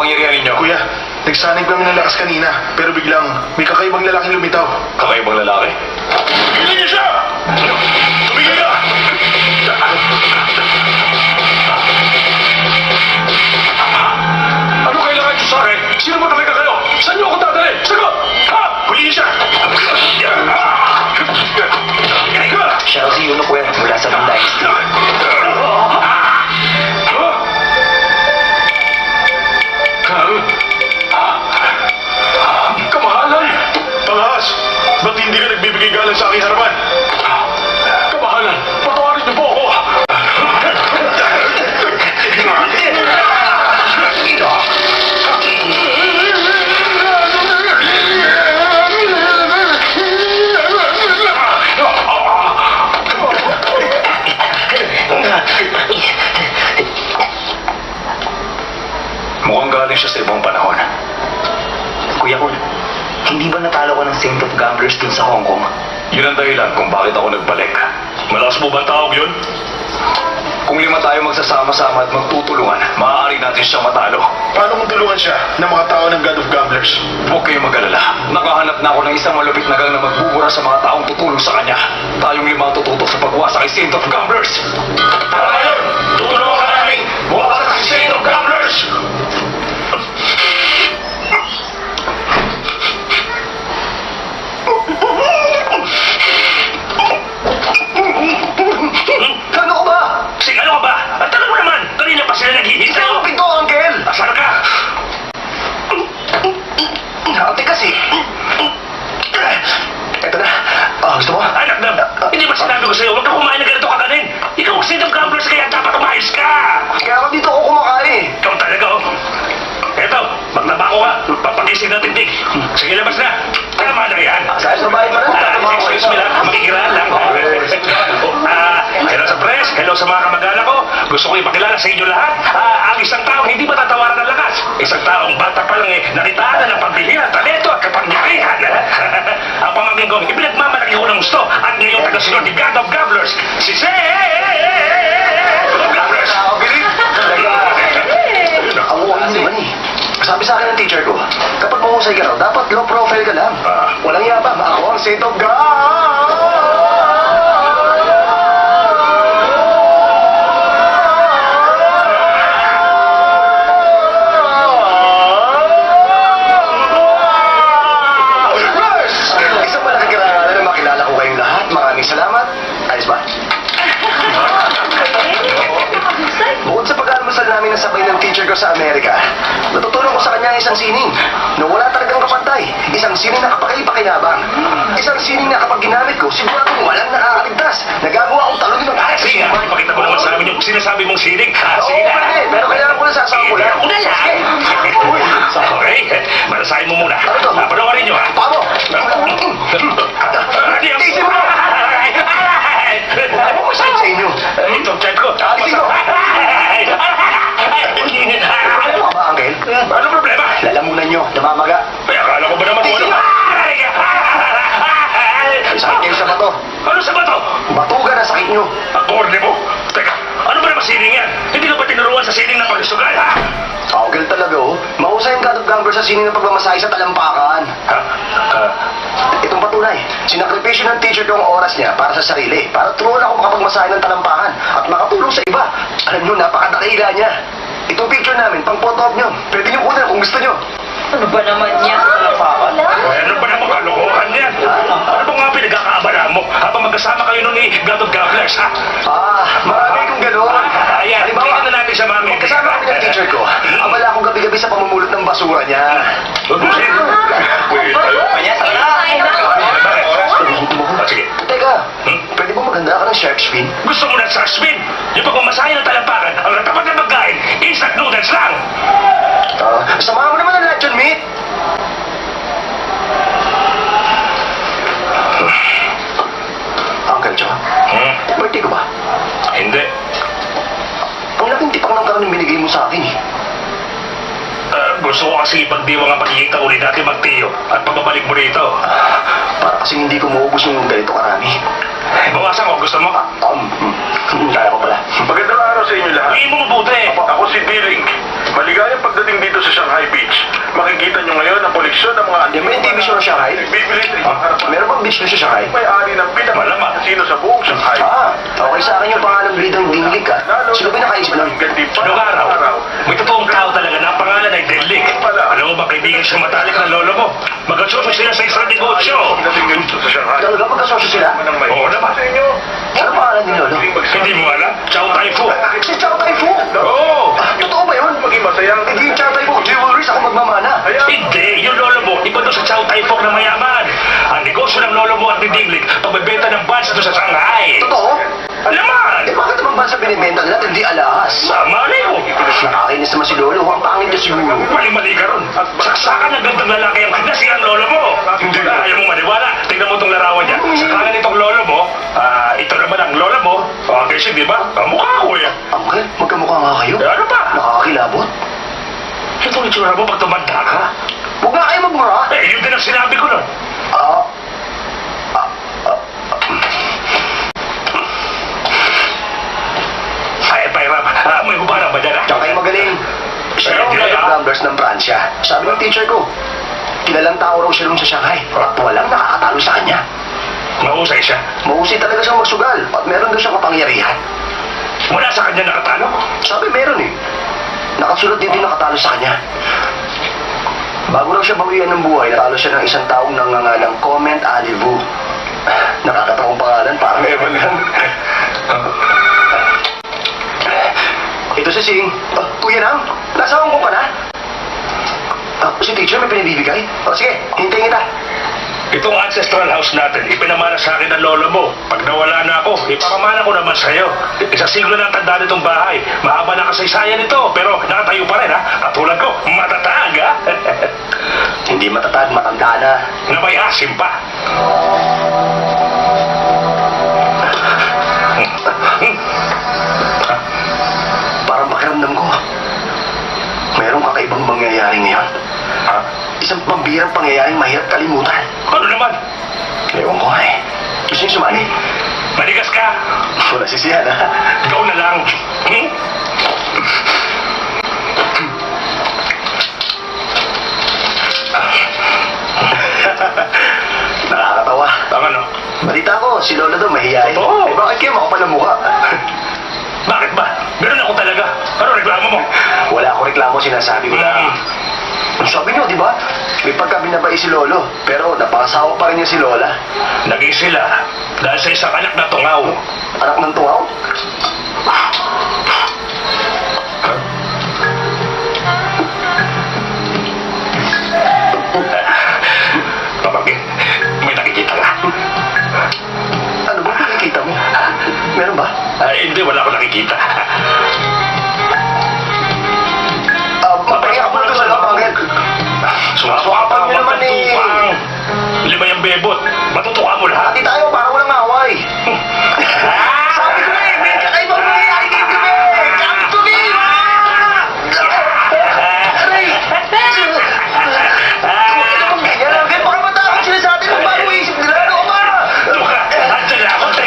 makapangyarihan ninyo? Kuya, nagsanib kami ng lakas kanina, pero biglang may kakaibang lalaking lumitaw. Kakaibang lalaki? Tignan niyo siya! Tumigil ka! Ano kailangan niyo sa akin? Sino ba talaga kayo? Saan niyo ako dadalhin? Sagot! Ha? Huliin siya! Siya raw si Yuno, kuya, mula sa Ming Dynasty. Kamahalan! Pangahas, ba't hindi ka nagbibigay galang sa aking harapan? Kamahalan! Patawarin niyo po ako! Mukhang galing siya sa ibang panahon. Kuya Kun, hindi ba natalo ka ng Saint of Gamblers dun sa Hong Kong? Yun ang dahilan kung bakit ako nagbalik. Malakas mo ba ang tawag yun? Kung 5 tayo magsasama-sama at magtutulungan, maaari natin siyang matalo. Paano kung tulungan siya ng mga tao ng God of Gamblers? Huwag kayong mag-alala. Nakahanap na ako ng isang malupit na gang na magbubura sa mga taong tutulong sa kanya. Tayong 5 tututok sa pagwasa kay Saint of Gamblers. Tara ngayon! Tutulungan ka namin! Buwasan kay Saint of Gamblers! Ano ka ba? Ano ka ba? At tagal mo naman! Kanina pa sila naghihintay! Isa ang pinto, Uncle! Asar ka! Ate kasi. Eto na. Gusto mo? Anak na! Hindi ba sinabi ko sa'yo, huwag ka kumain na ganito kaganin! Ikaw ang Saint of Gamblers kaya dapat umayos ka! Kaya ako dito ako kumakain. Ikaw talaga, oh! Eto, magnabako ka! Papagising na tindig! Sige, labas na! Tama na yan! Saan sa bahay pa rin? Excuse me lang, makikiraan lang. Hello sa press, hello sa mga kamag-anak ko. Gusto ko ipakilala sa inyo lahat. Ang isang taong hindi matatawaran ng lakas. Isang taong bata pa lang nakitaan na ng pagbilihan, talento at kapangyarihan. Ang pamangkin ko, ipinagmamalaki ko ng gusto. At ngayong tagasunod ni God of Gamblers, si Saint of Gamblers. Ang uwan naman eh. Sabi sa akin ng teacher ko, kapag mahusay ka raw, dapat low profile ka lang. Walang yabang, ako ang Saint of Gamblers! Isang malaking karangalan na makilala ko kayong lahat. Maraming salamat. Ayos ba? Bukod sa pag-almusal namin na sabay ng teacher ko sa Amerika, natutulong ko sa kanya ang isang sining na wala talagang kapantay. Isang sining na kapakipakayabang. Isang sining na kapag ginamit ko, siguradong walang nakakaligtas. Nagagawa akong talunin ng alas. Sige, ipakita mo naman sa amin yung sinasabi mong sinig. Oo, pwede. Pero kailangan ko na sasampulan. Una lang. Okay, malasahin mo muna. Ano to? Panoorin nyo, ha? Paano? Easy mo! Ano ko sa inyo? Ito, chat ko. Alisin mo. Ano ba, Uncle? Ano problema? Lalamunan nyo, namamaga. Ay, akala ko ba naman kung ano? Sakit kayo sa bato. Ano sa bato? Batugan ang sakit nyo. Akorde mo. Teka, ano ba naman sining yan? Hindi ka ba tinuruan sa sining ng pagsugal, ha? Uncle talaga, oh. Mahusay ang God of Gamblers sa sining ng pagmamasahe sa talampakan. Itong patunay, sinakripisyo ng teacher ko ang oras niya para sa sarili, para turuan ako makapagmasahe ng talampakan at makatulong sa iba. Alam nyo, napakadakila niya. Itong picture namin, pang photo op nyo. Pwede nyo kunan kung gusto nyo. Ano ba naman yan? Talampakan? Ano ba naman kalokohan yan? Ano ba nga pinagkakaabala mo habang magkasama kayo nun ni God of Gamblers, ha? Marami kong gano'n. Ayan, tingnan na natin sa mami. Magkasama kami ng teacher ko. Abala akong gabi-gabi sa pamumulot ng basura niya. Sige. Teka, pwede ba maganda ka ng shark's fin? Gusto mo ng shark spin? Yung pagmamasahe ng talampakan, ang natapat na pagkain, instant noodles lang! Samahan mo naman ang luncheon meat. Uncle Joe, birthday ko ba? Hindi. Ang laking tipak ng karang binigay mo sa akin eh. Gusto ko kasi ipagdiwang ang pagiging kauli natin magtiyo at pagbabalik mo rito. Para kasi hindi ko maubos yung ganito karami. Bawasan ko, gusto mo? Kaya ko pala. Magandang araw sa inyo lahat. Hindi mo mabuti. Ako si Billing. Maligayang pagdating dito sa Shanghai Beach. Makikita nyo ngayon ang koleksyon ng mga Di ba yung TV show ng Shanghai? Bibili sa ibang harapan. Meron bang beach doon sa Shanghai? May-ari ng Malamang. pinaka-casino sa buong Shanghai. Okay sa akin yung pangalang Bidang Dinglig ah. Sino ba nakaisip nun? Noong araw, may totoong tao talaga na ang pangalan ay Delik. Alam mo ba, kaibigan siya matalik ng lolo mo? Magkasosyo sila sa isang negosyo. Dating ganito sa Shanghai. Talaga magkasosyo sila? Oo naman. Sa inyo. Ano pangalan ni Lolo? Hindi mo alam? Chow Tai Fu. Si Chow Tai Fu? Oo. Totoo ba yun? Maging masayang. Hindi yung Chow Tai Fu. Jewelries ako magmamana. Hindi, yung lolo mo, iba doon sa Chow Tai Fu na mayaman. Ang negosyo ng lolo mo at ni Dinglik, pagbebenta ng bands doon sa Shanghai. Totoo? Alaman! Eh bakit naman ba sa binibenta nila hindi alahas? Sama na yun. Nakakainis naman si Lolo. Ang pangit niya siguro. Mali-mali ka ron. Saksakan ng gandang lalaki ang nasi ang lolo mo. Hindi na, ayaw mo maniwala. Tingnan mo itong larawan niya. Sakala nitong lolo mo, ito naman ang lola mo. Kasi di ba, mukha ko eh. Uncle, magkamukha nga kayo. Ano ba? Nakakakilabot. Itong itsura mo pag tumanda ka. Huwag nga kayo magmura. Yun din ang sinabi ko nun. Ay, Pairam, may hubara ba dyan, Diyan kayo magaling. Siya ang Hindi, head of gamblers ng Pransya. Sabi ng teacher ko, kilalang tao raw siya rin sa Shanghai. At walang nakakatalo sa kanya. Mahusay siya. Mahusay talaga siyang magsugal. At meron daw siyang kapangyarihan. Wala sa kanya nakatalo. Sabi meron eh. Nakasunod din nakatalo sa kanya. Bago raw siya bawian ng buhay, natalo siya ng isang taong nangangalang Comment Alivu. Nakakatawang pangalan, parang Evan lang. Ito si Sing. Kuya Nang, nasa Hong Kong ka na? Si teacher may pinibibigay? Sige, hintayin kita. Itong ancestral house natin, ipinamana sa akin ng lolo mo. Pag nawala na ako, ipamamana ko naman sa'yo. Isang siglo na tanda nitong bahay. Mahaba na kasaysayan nito, pero nakatayo pa rin, ha? Katulad ko, matatag, ha? Hindi matatag, matanda na. Na may asim pa. Parang pakiramdam ko. Mayroong kakaibang mangyayari ngayon. Isang pambirang pangyayaring mahirap kalimutan. Ano naman? Ewan ko nga eh. Gusto niyo sumali? Manigas ka. Wala sisihan ha. Ikaw na lang. Hmm? Nakakatawa. Ang ano? Balita ko, si Lola daw mahihayin. Oo. Eh bakit kayo makapal ang mukha? Bakit ba? Meron ako talaga. Ano reklamo mo? Wala akong reklamo, sinasabi ko lang. Ang sabi niyo, di ba? May pagkabinabay si Lolo, pero napangasawa pa rin niya si Lola. Naging sila dahil sa isang anak na tungaw. Anak ng tungaw? Pamangkin, may nakikita ka. Ano ba nakikita mo? Meron ba? Hindi, wala akong nakikita. Mapahinga mo na sa kapangit. Sumaswapang niyo naman eh. Lima yung bebot. Matutuwa mo lahat. Hati tayo para walang away. Sabi ko na eh, may kakaibang mangyayari kayo gabi. Sabi ko na eh. Aray! Huwag ka naman ganyan. Hanggang baka matakot sila sa atin kung bago isip nila. Ano ba? Andiyan na ako, te.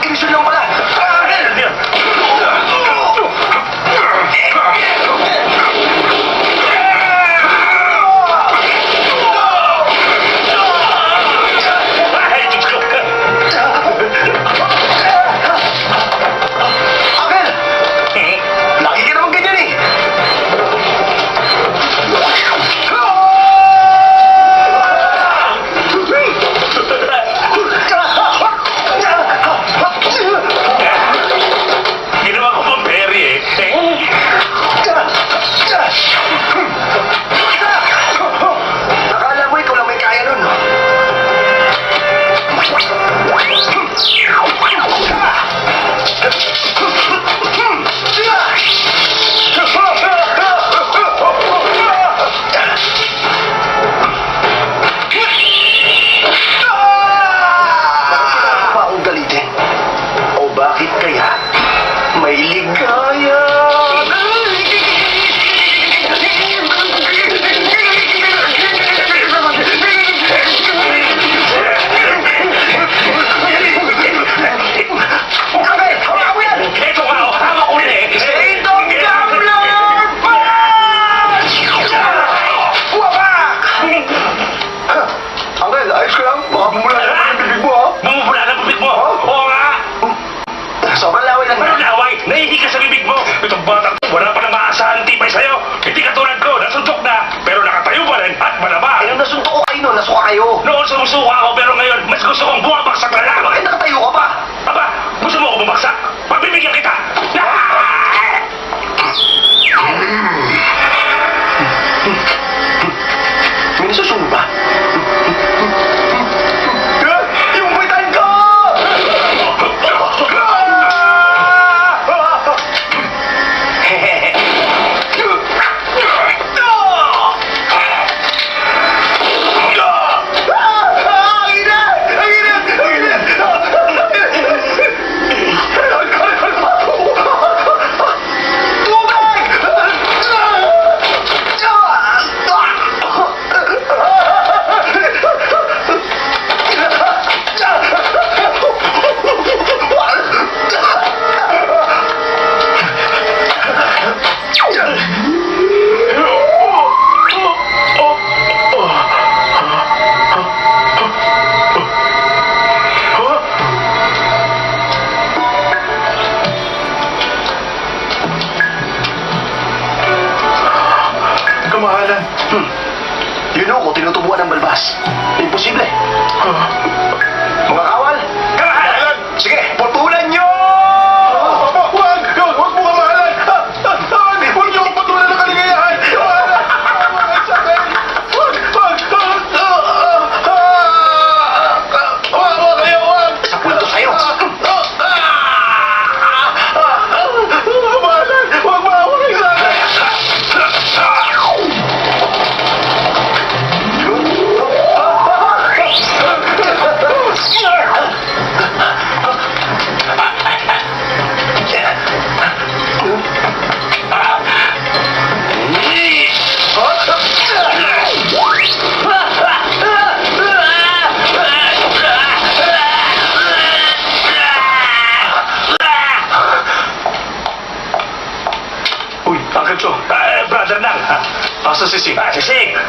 Ilusyon lang pala.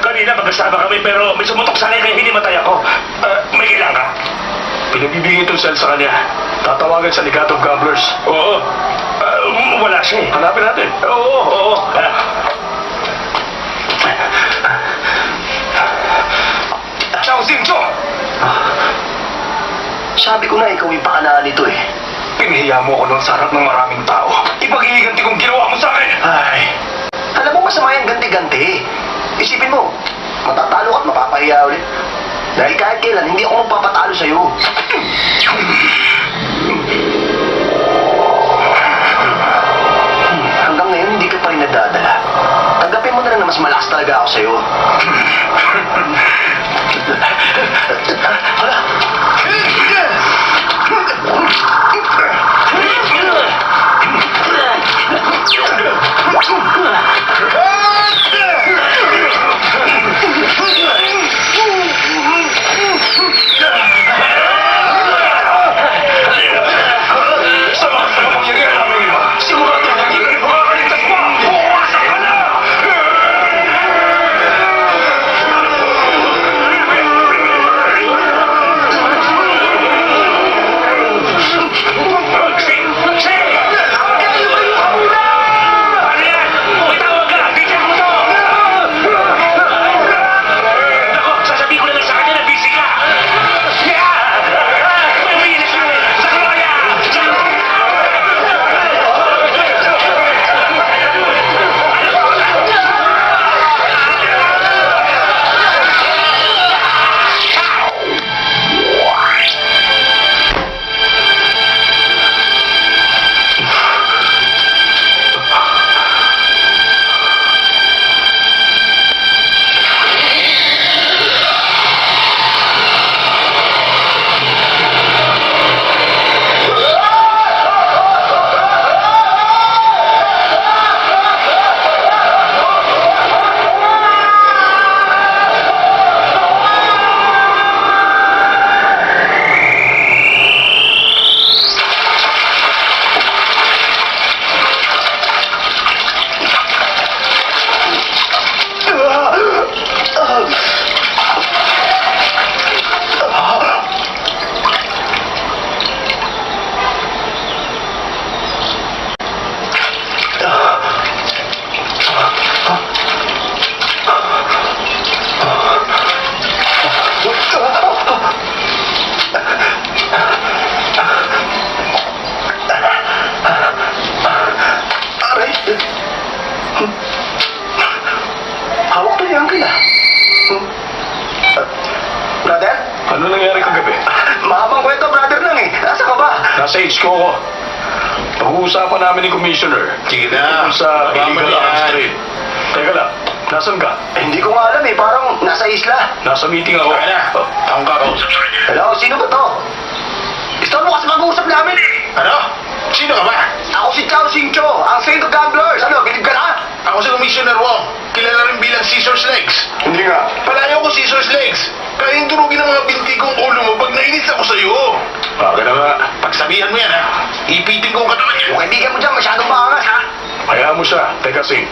Kanina magkasama kami pero may sumutok sa akin kaya hindi matay ako. May kailangan ka? Pinabibigay itong cell sa kanya. Tatawagan sa Legato of Gamblers. Oo. Wala siya eh. Hanapin natin. Oo. Chao Xingzhou! Sabi ko na ikaw yung pakalaan nito eh. Pinahiya mo ako noon sa harap ng maraming tao. Ipaghihiganti kong ginawa mo sa akin! Ay, alam mo masama yung ganti-ganti. Isipin mo, matatalo ka at mapapahiya ulit. Dahil kahit kailan, hindi ako magpapatalo sa'yo. Hanggang ngayon, hindi ka pa rin nadadala. Tanggapin mo na lang na mas malakas talaga ako sa'yo. Hala! Sa mga pangyayari namin iba, sigurado hindi ka rin makakaligtas pa! Buwasan ka na! Ano yan? May tawag ka! Tignan mo to! Nako, sasabihin ko na lang sa kanya na busy ka! May umiinis ka! Sa Gloria! Sa Aray! Hawak to yung uncle ah. Brother? Ano nangyari kagabi? Mahabang kwento, brother lang eh. Nasa ka ba? Nasa HQ ko. Pag-uusapan namin ni Commissioner. Sige Tungkol sa illegal arms trade. Teka lang, nasan ka? Hindi ko nga alam eh. Parang nasa isla. Nasa meeting ako. Akong kakausap sa kanya. Hello, sino ba to? Gusto mo kasi mag-uusap namin eh. Ano? Sino ka ba? Ako si Chao Xingzhou, ang Saint of Gamblers. Ano, bilib ka na? Ako si Commissioner Wong. Kilala rin bilang Caesar's Legs. Hindi nga. Palayo ko Caesar's Legs. Kaya yung durugin ng mga binti kong ulo mo pag nainis ako sa'yo. Bakit na nga? Pagsabihan mo yan ha. Ipitin ko ang katawan niya. Yung kaibigan mo dyan, masyadong maangas ha? Hayaan mo siya. Teka, Sing.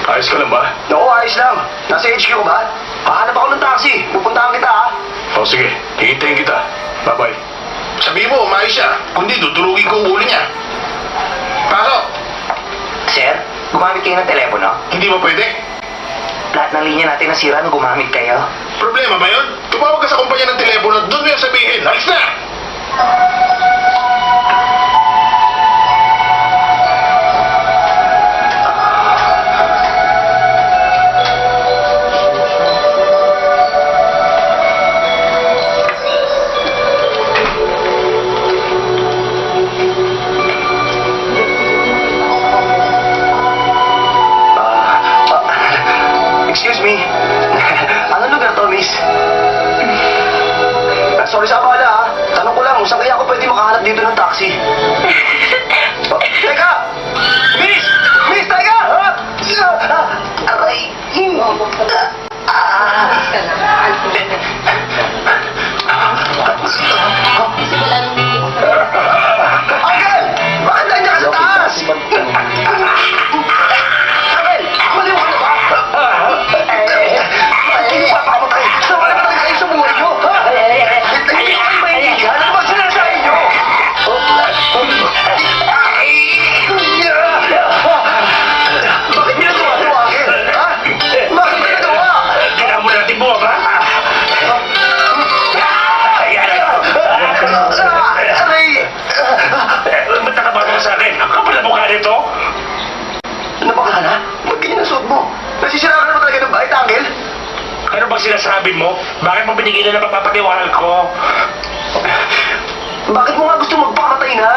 Ayos ka lang ba? Naku, ayos lang. Nasa HQ ko ba? Pahanap ako ng taxi. Pupuntahan kita ha? O sige, hihintayin kita. Bye-bye. Sabi mo, umayos siya. Kundi dudurugin ko ang ulo niya. Pasok. Sir, gumamit kayo ng telepono? Hindi ba pwede? Lahat ng linya natin nasira nung gumamit kayo. Problema ba yun? Tumawag ka sa kumpanya ng telepono at doon mo yung sabihin. Alis na! Excuse me. Anong lugar to, miss? Sorry sa abala, ha? Tanong ko lang, saan kaya ako pwede makahanap dito ng taxi? Teka! Miss! Miss, teka! Aray! Uncle! Bakit nandiyan ka sa taas? Uncle! Maliw ka na ba? Bakit mo binigyan na ng pagpapatiwala ko? Bakit mo nga gusto magpakamatay na?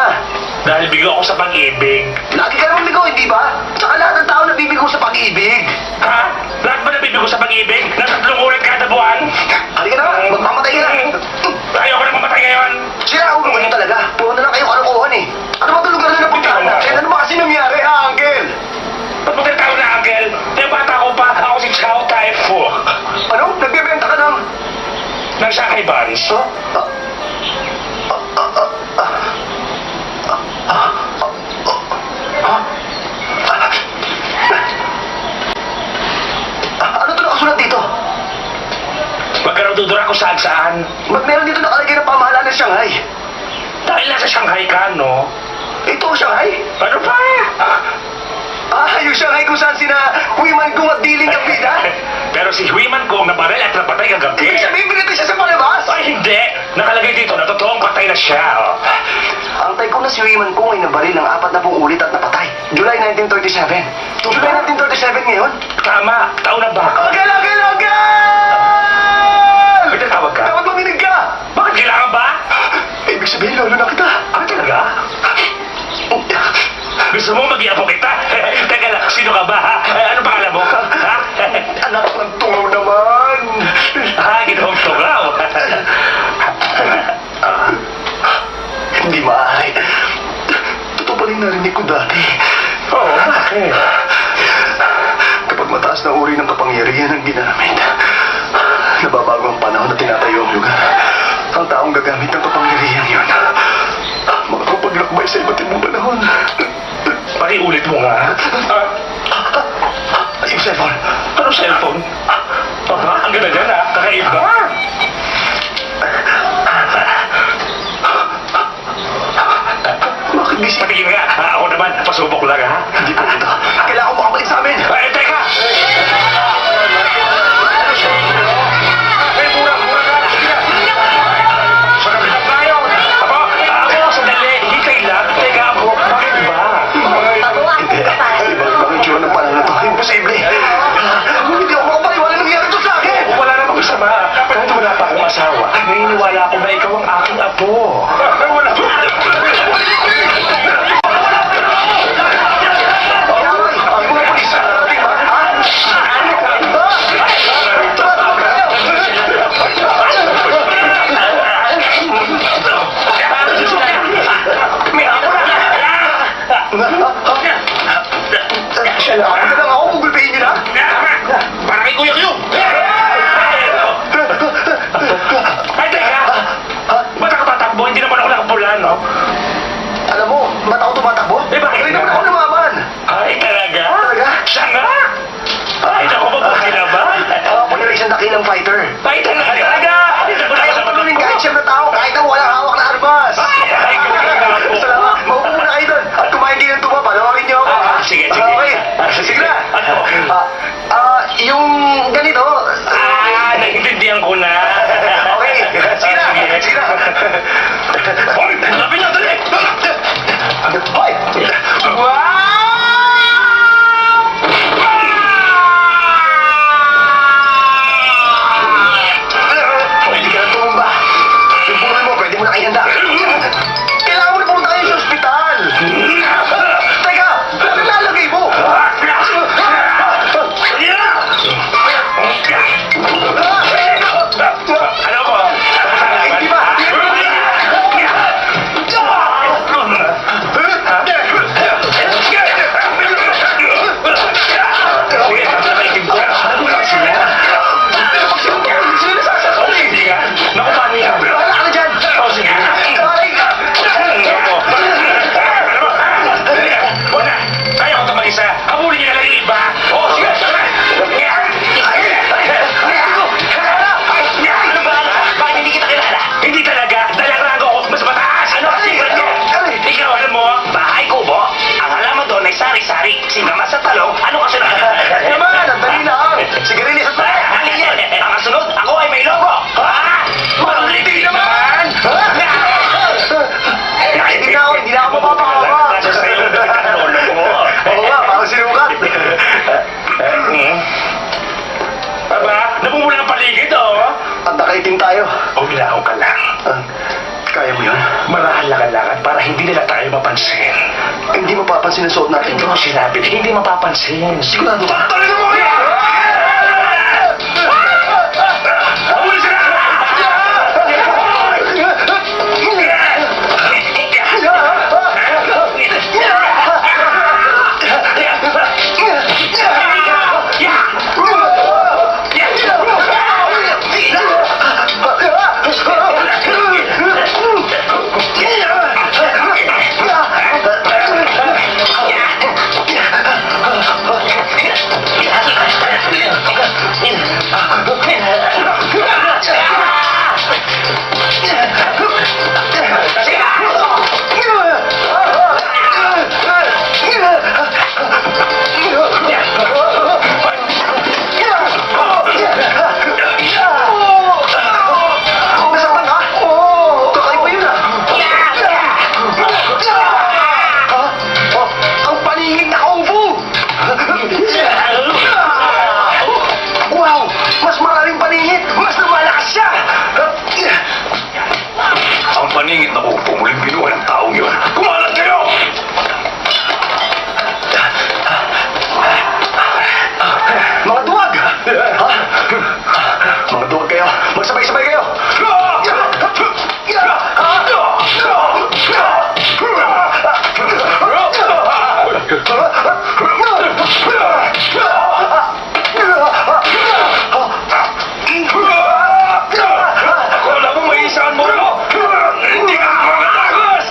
Dahil bigo ako sa pag-ibig. Lagi ka naman bigo, hindi ba? Tsaka lahat ng tao nabibigo sa pag-ibig. Ha? Lahat ba nabibigo sa pag-ibig? Na 3 ulit kada buwan? Halika na, magpamatay ka na. Ayoko na mamatay ngayon. Sira ulo mo talaga. Puro na lang kayo kalokohan eh. Ano ba itong lugar na napuntahan natin? Ano ba kasi nangyari ha, Uncle? Ba't mo tinatawag na Uncle? Yung bata ko pa, ako si Chow Tai Fu. Ano? Nagbebenta ka ng... Ng Shanghai Buns. Ano to nakasulat dito? Huwag ka raw dudura kung saan. Ba't meron dito nakalagay ng pamahalaan ng Shanghai? Dahil nasa Shanghai ka, no? Ito ang Shanghai? Ano pa? Yung Shanghai kung saan sina Wiman Kung at Diling ang bida? Pero si Huiman Kong nabaril at napatay kagabi. Ibig sabihin, pinatay siya sa palabas? Ay, hindi! Nakalagay dito na totoong patay na siya. Oh. Ang tay ko na si Wiman Kung ay nabaril ng 40 ulit at napatay. July 1937. July 1937 ngayon? Tama, taon na ba? Agad! May tatawag ka? Dapat maminig ka! Bakit kailangan ba? Ibig sabihin, lolo na kita. Ah, talaga? Gusto mo mag-iapong kita? Teka lang, sino ka ba, ha? Ano pangalan mo? Ha? Anak ng tungaw naman. Ginoong tungaw. Hindi maaari. Totoo pa rin narinig ko dati. Oo, bakit? Kapag mataas na uri ng kapangyarihan ang ginamit, nababago ang panahon na tinatayo ang lugar. Ang taong gagamit ng kapangyarihan yun, makakapaglakbay sa iba't ibang panahon. Pakiulit mo nga. Yung cellphone. Anong cellphone? Ang ganda-ganda, kakaiba. Bakit busy? Patigil nga, ako naman, pasubok lang, ha? Hindi po ito. Kailangan mo makabalik sa amin. Ay, teka! Mura ka! Sa kabilang tayo! Ako, sandali, hintay lang. Teka, ako, bakit ba? Hindi. Ibang itsura ng panahon na to. Imposible. Hindi ako makapaniwala na nangyari to sa akin. Wala namang masama. Kahit wala pa akong asawa, naniniwala ako na ikaw ang aking apo. Wala pa. Siya lang. Ano lang ako? Bugulpahin niyo na? Para kay Kuya Q! Ay, teka! Ba't ako tatakbo? Hindi naman ako nakapula, no? Alam mo, ba't ako tumatakbo? Eh, bakit? Hindi naman ako lumaban. Ay, talaga? Talaga? Siya nga? Ay, naku, mabuti naman. Ako nila isang dakilang fighter. Ay, talaga? Kaya ko panunin kahit siyam na tao, kahit ang walang hawak na armas. Ay, galing na ako. Salamat. Maupo muna kayo doon. At kumain kayo ng tuba, panawagin niyo ako. Sige. Okay. Sige na. Ano? Yung ganito. Naiintindihan ko na. Okay. Sige na. Hoy, labi niyo, dali! Hoy! Pwede ka na tumumba. Yung burol mo, pwede mo na ihanda. Kailangan mo na pumunta kayo sa ospital. Teka, ano nalagay mo? Ano ko? Hindi ba? tayo. Umilaw ka lang. Ah, kaya mo yun? Marahan lang ang lakad para hindi nila tayo mapansin. Hindi mapapansin ang suot natin. Hindi mo sinabi, hindi mapapansin. Sigurado ba? Talaga mo kaya! Huli sila! Nasaktan ka? Kakaiba yun ah. Ang paningin na kung fu! Wow! Mas maraming paningit! Mas lumalakas siya! Ang paningit na upo muling binuha ng taong yun. Kumalat kayo! Mga duwag! Ha? Mga duwag kayo! Magsabay-sabay kayo! Akala mo may isang mo! Hindi ka makatagos!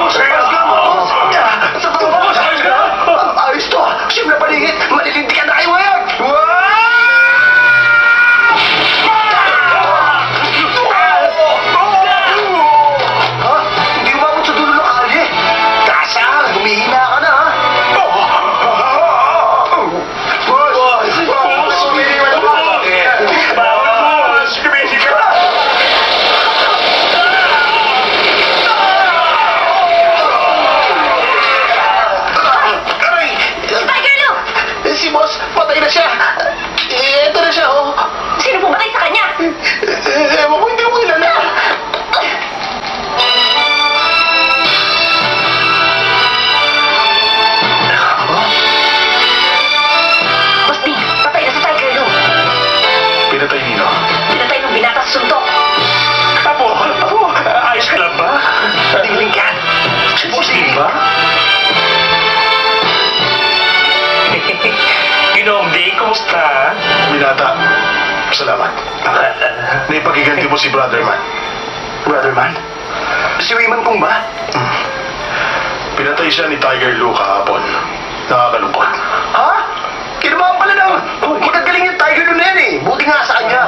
Serious ka mo! Sa totoo ba? Ang ayos to! Siyempre paningit! Malilinti ka na kayo ngayon! Ha? Hindi umabot sa dulo ng kalye! Kasar! Humihina ka na ha! Boss! Kumisig ka! Tiger Lou! Si boss, patay na siya! Eto na siya, oh! Sino pumatay sa kanya? Ewan ko, hindi ko kilala! Basti, patay na si Tiger Lou. Pinatay nino. Pinatay ng binata sa suntok. Apo! Ayos ka lang ba? Tingling ka! Posible ba? Ginomdi, kumusta? Binata, salamat. Naipagiganti mo si Brother Man. Brother man? Si Wayman Kung ba? Pinatay siya ni Tiger Lou kahapon. Nakakalungkot. Ha? Kinabahan pala ng magagaling yung Tiger Lou na yan eh! Buti nga sa kanya!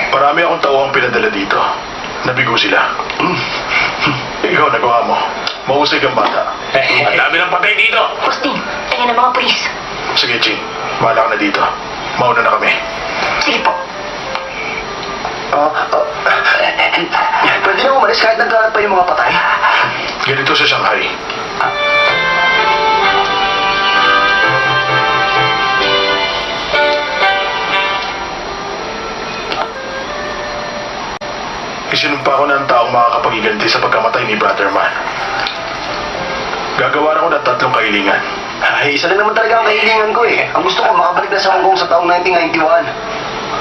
Marami akong tao ang pinadala dito. Nabigo sila. Ikaw nagawa mo. Mahusay kang bata. Ang dami ng patay dito. Basti, tingin ng mga pulis. Sige, Ching. Bahala ka na dito. Mauna na kami. Sige po. Pwede na umalis kahit nagkalat pa yung mga patay. Ganito sa Shanghai. Isinumpa ko na ang taong makakapagiganti sa pagkamatay ni Brother Man. Gagawa ako ng 3 kahilingan. Ay, isa lang naman talaga ang kahilingan ko eh. Ang gusto ko makabalik na sa Hong Kong sa taong 1991.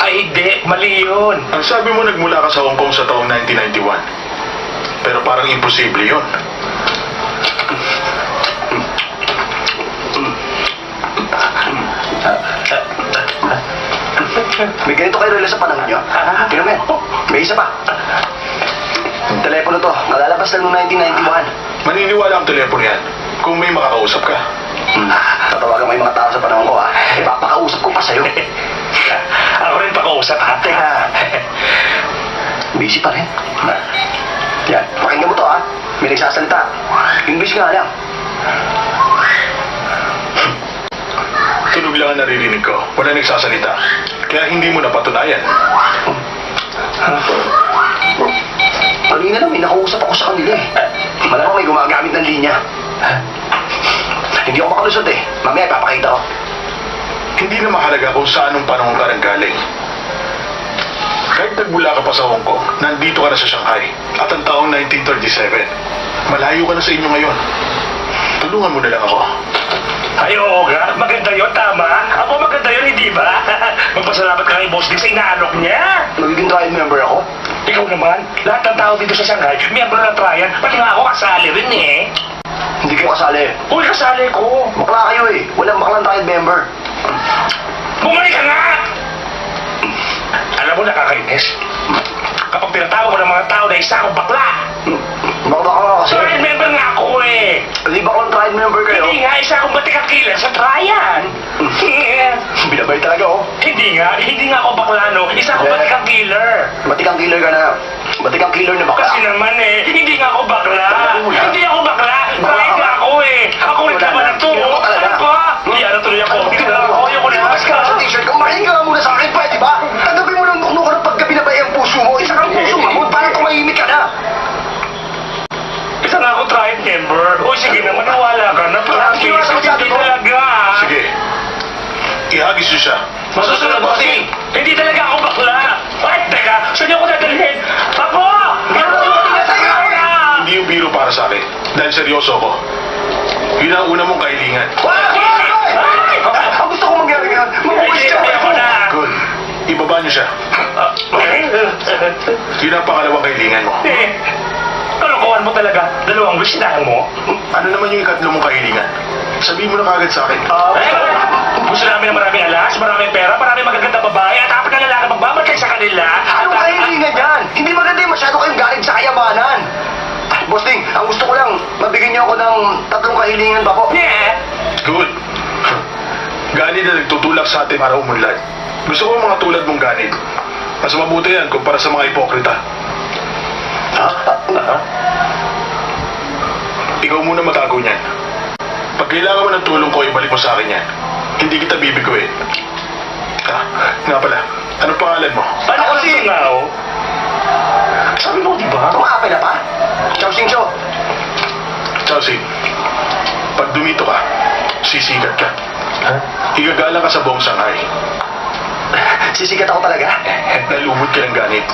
Ay, hindi. Mali yun. Ang sabi mo nagmula ka sa Hong Kong sa taong 1991. Pero parang imposible yun. May ganito kayo rela sa panahon nyo. Tingnan mo yan. May isa pa. Yung telepono to, nalalabas lang noong 1991. Maniniwala ang telepono yan kung may makakausap ka. Tatawagan mo yung mga tao sa panahon ko ha. Ipapakausap ko pa sa'yo. Ako rin pakausap, ate ha. Busy pa rin. Yan, pakinggan mo to ha. May nagsasalita. English nga lang. Tunog lang ang naririnig ko. Wala nagsasalita. Kaya hindi mo napatunayan. Kanina lang, may nakausap ako sa kanila eh. Malamang may gumagamit ng linya. Hindi ako makalusot eh. Mamaya ipapakita ko. Hindi Hindi na mahalaga kung saan ang panahon ka nanggaling. Kahit nagmula ka pa sa Hong Kong, nandito ka na sa Shanghai. At ang taong 1937, malayo ka na sa inyo ngayon. Tulungan mo na lang ako. Ay, oo nga. Maganda yun, tama. Ako maganda yun, hindi ba? Magpasalamat ka kay Boss Ding sa inaalok niya. Magiging trial member ako? Ikaw naman, lahat ng tao dito sa Shanghai, miyembro ng Trian, pati nga ako kasali rin eh. Hindi kayo kasali. Uy, kasali ko. Bakla kayo eh. Walang baklang trial member. Bumalik ka nga! Alam mo, nakakainis. Kapag pinatawag mo ng mga tao na isa akong bakla, Bakla ka nga kasi. trial member nga ako eh. Hindi baklang trial member kayo? Hindi nga, isa akong batikang killer sa Trian. Binabay talaga oh. Hindi nga ako bakla, no. Isa akong batikang killer. Batikang killer ka na. Batikang killer na bakla. Kasi naman eh, hindi nga ako bakla. Wala. Hindi ako bakla. Bakit nga ako eh. Ako rin Wala naman na. ang to. Hindi ako talaga. Ano ba? Hindi, ano tuloy ako. Hindi na ako. Ayoko na. Mas ka sa t-shirt ka, mahiga ka muna sa akin, pwede ba? Tanggapin mo ng nukno ka ng pagka binabay ang puso mo. Isa kang puso mamon, parang tumahimik ka na. Isa nga ako trial member. O sige naman, nawala ka na. Practice. Hindi talaga. Sige. Ihagis niyo siya. Masusunod, bossing. Hindi talaga ako bakla. Ay, teka. Saan niyo ako dadalhin? Ako! Hindi yung biro para sa akin. Dahil seryoso ako. Yun ang una mong kahilingan. Ang gusto ko mangyari ngayon, mabubuhay siya Ako na. Good. Ibaba niyo siya. Yun ang pangalawang kahilingan mo. Eh, kalokohan mo talaga. Dalawang wish na mo. Ano naman yung ikatlo mong kahilingan? Sabihin mo na kagad sa akin. Gusto namin ng maraming alas, maraming pera, maraming magaganda babae, at apat na lalaki magbabantay sa kanila. Anong kahilingan yan? Hindi maganda yung masyado kayong galing sa kayamanan. Boss Ding, ang gusto ko lang, mabigyan niyo ako ng 3 kahilingan ba po? Yeah. Good. Ganid na nagtutulak sa atin para umunlad. Gusto ko mga tulad mong ganid. Mas mabuti yan kumpara sa mga hipokrita. Ikaw muna matago niyan. Pag kailangan mo ng tulong ko, ibalik mo sa akin yan. Hindi kita bibiguin. Nga pala, anong pangalan mo? Paano ko si Ngao? Sabi mo, di ba? Tumakapay na pa? Chow Sing Cho. Chelsea, pag dumito ka, sisigat ka. Igagalang ka sa buong Shanghai. Sisikat ako talaga. Nalumod ka ng ganit.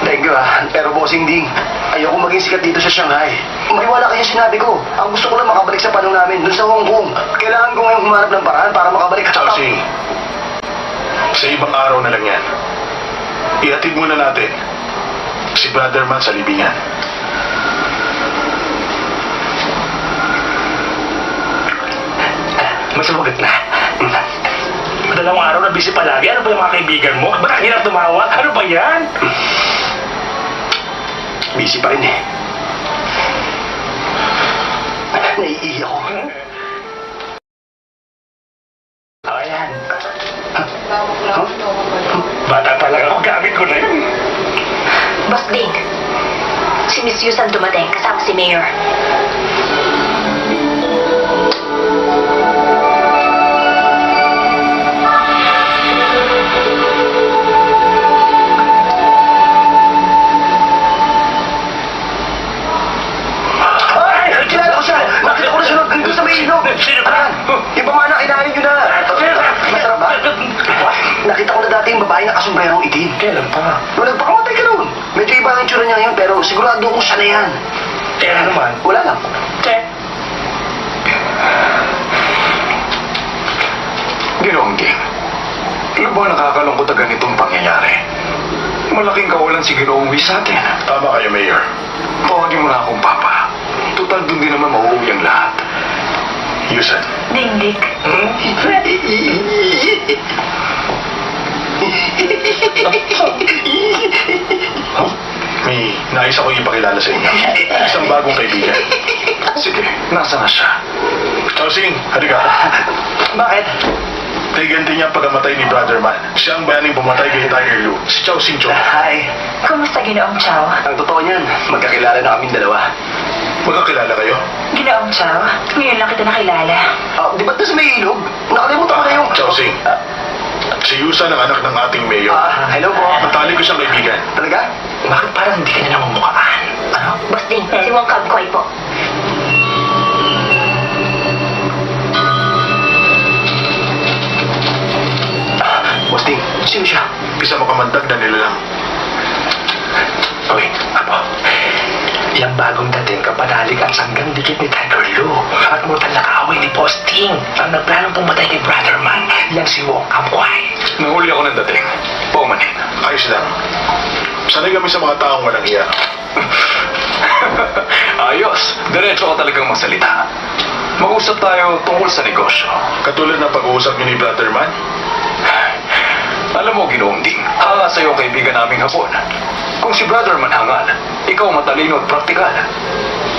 Thank you Pero bossing Ding, ayoko maging sikat dito sa Shanghai. Maniwala kayo sinabi ko. Ang gusto ko lang makabalik sa panahon namin, dun sa Hong Kong. Kailangan ko ngayong humanap ng paraan para makabalik. Chelsea, sa ibang araw na lang yan. Ihatid muna natin si Brother Man sa libingan. Masumagot na. Dalawang araw na busy palagi. Ano ba yung mga kaibigan mo? Ba't ang hirap tumawa? Ano ba yan? Busy pa rin eh. Naiiyak ako. Ayan. Bata talaga ako. Gamit ko na yun. Boss Ding, si Miss Yusan dumating kasama si Mayor. Ay! Kilala ko siya! Nakita ko na siya nandun sa may ilog! Sino ba? Ayan! Yung pamana, kinain nyo na! Masarap ba? Nakita ko na dati yung babae na kasombrerong itim. Kailan pa? Nung nagpakamatay ka noon. Medyo iba ang itsura niya ngayon, pero sigurado kong siya na yan. Kaya naman. Wala lang. Che. Ginoong Ding, ano ba nakakalungkot na ganitong pangyayari? Malaking kawalan si Ginoong Wee sa atin. Tama kayo, Mayor. Tawagin mo na akong Papa. Total dun din naman mauuwi ang lahat. Yusan, Ding-dik. may nais akong ipakilala sa inyo. Isang bagong kaibigan. Sige, nasa na siya? Chelsea, halika. Bakit? Tiganti niya ang pagkamatay ni Brother Man. Siya ang bayaning pumatay kay Tiger Lu. Si Chow Sing Cho. Hi. Kumusta, Ginoong Chow? Ang totoo niyan, magkakilala na kaming dalawa. Magkakilala kayo? Ginoong Chow, ngayon lang kita nakilala. Di ba doon sa may ilog? Nakalimutan ko na yung... Chow Sing. Si Yusan ang anak ng ating mayor. Hello po. Matalik ko siyang kaibigan. Talaga? Bakit parang hindi ka na namumukhaan? Ano? Boss Ding, si Wong Kab Koy po. Boss Ding, sino siya? Isa makamandag na nilalang. Uy, Apo. Yang bagong dating kapanalig ang sanggang dikit ni Tiger Lou at mutal na kaaway ni Posting. Ang nagplanong pumatay kay Brother Man, yang si Wong Kamkway. Nahuli ako ng dating. Paumanin. Ayos lang. Sanay kami sa mga taong walang iya. Ayos. Diretso ka talagang magsalita. Mag-usap tayo tungkol sa negosyo. Katulad ng pag-uusap niyo ni Brother Man. Alam mo, Ginoong Ding, hanga sa'yo ang kaibigan naming hapon. Kung si Brother Man hangal, ikaw matalino at praktikal.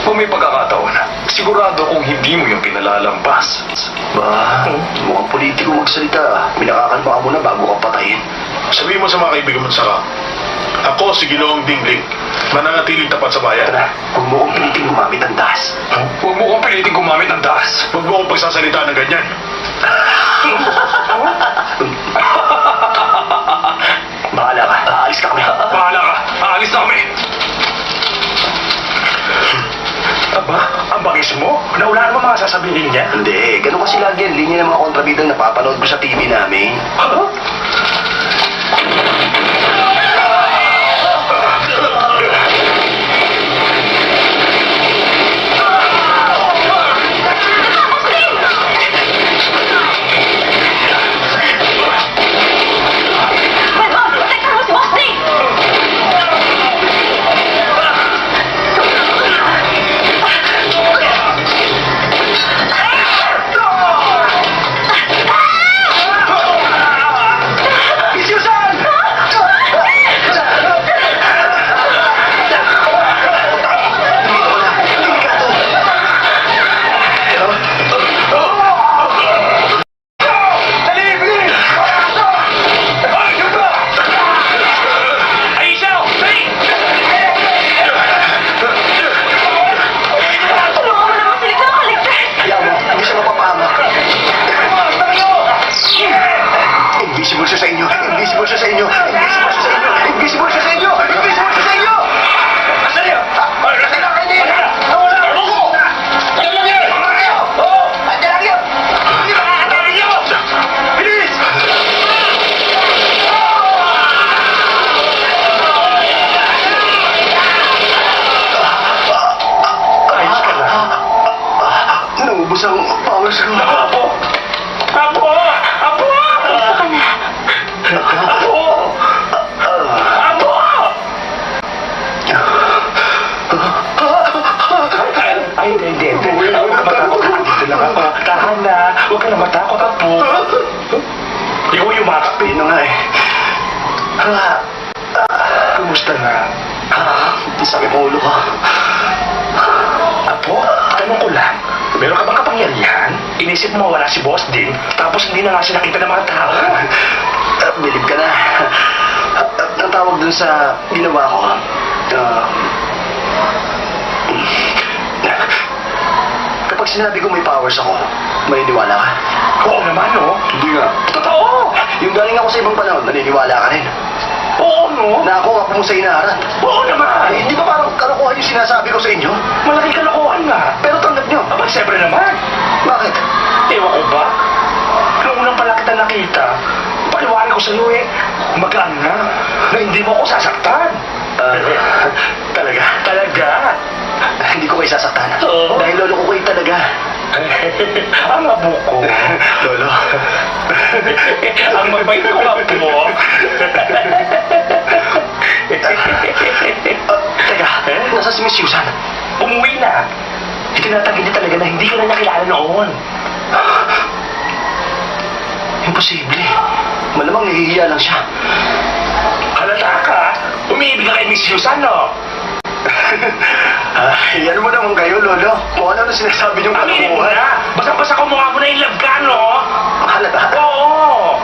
Kung may pagkakataon, sigurado kung hindi mo yung pinalalampas. Ba, mukhang politiko magsalita. Minakakalma ka muna bago ka patayin. Sabihin mo sa mga kaibigan mo sa ako si Ginoong Dingling, mananatiling tapat sa bayan. Tara, huwag mo kong piliting gumamit ng das. Huwag mo kong pilitin gumamit ng das. Huwag mo akong pagsasalita ng ganyan. Bahala ka, aalis ka kami. Bahala ka. Aalis na kami. Aba, ang bangis mo? Naula naman mga sasabihin niya. Hindi, ganun kasi lagi ang linya ng mga kontrabidang napapanood ko sa TV namin. Huh? My God! Teka mo si Boss Ding! Ay, isaw! Ay! Tulungan mo naman sila sa makaligtas! Kaya mo, hindi siya mapapahamak. Invisible siya sa inyo! Invisible siya sa inyo! Invisible siya sa inyo! Invisible siya sa inyo! Invisible siya sa inyo! Asan niyo? Nasaan na kayo din? Nawala! Ako! Andiyan lang yan! Oo! Andiyan lang yun! Hindi makakatawa niyo! Bilis! Ayos ka lang. Naubos ang powers ko. Apo! Apo! Apo! Gusto ka na. Apo! Apo! Ay, hindi. Huwag ka matakot. Dito lang ako. Tahan na. Huwag ka na matakot, Apo. Ikaw yung makapin. Pino nga eh. Kumusta na? Sakit ng ulo ko. Apo, tanong ko lang. Meron ka bang kapangyarihan? Inisip mo wala si Boss Ding, tapos hindi na nga siya nakita ng mga tao. Bilib ka na. Ang tawag dun sa ginawa ko, kapag sinabi ko may powers ako, maniniwala ka? Oo naman, no? Hindi nga. Totoo! Yung galing ako sa ibang panahon, naniniwala ka rin. Oo, no? Na ako ako mo sa inaharap. Oo naman! Hindi ba parang kalokohan yung sinasabi ko sa inyo? Malaking kalokohan nga. Pero tanggap nyo. Aba, siyempre naman. Bakit? Ewan ko ba? Noong unang pala kita nakita, paliwanag ko sa'yo magaan na hindi mo ako sasaktan. Talaga? Talaga? Hindi ko kayo sasaktan. Oo. Dahil lolo ko kayo talaga. Ang abo ko. Lolo. Ang mabait ko nga po. Teka, nasa si Miss Susan? Umuwi na. Itinatagin niya talaga na hindi ka na nakilala noon. Imposible. Malamang nahihiya lang siya. Halata ka. Umiibig ka kay Miss Susan, no? Yan mo naman kayo, Lolo. Kung ano na sinasabi niyong Aminin mo kalokohan. na. Basta-basta ko mukha mo na yung love ka, no? Halata. Oo.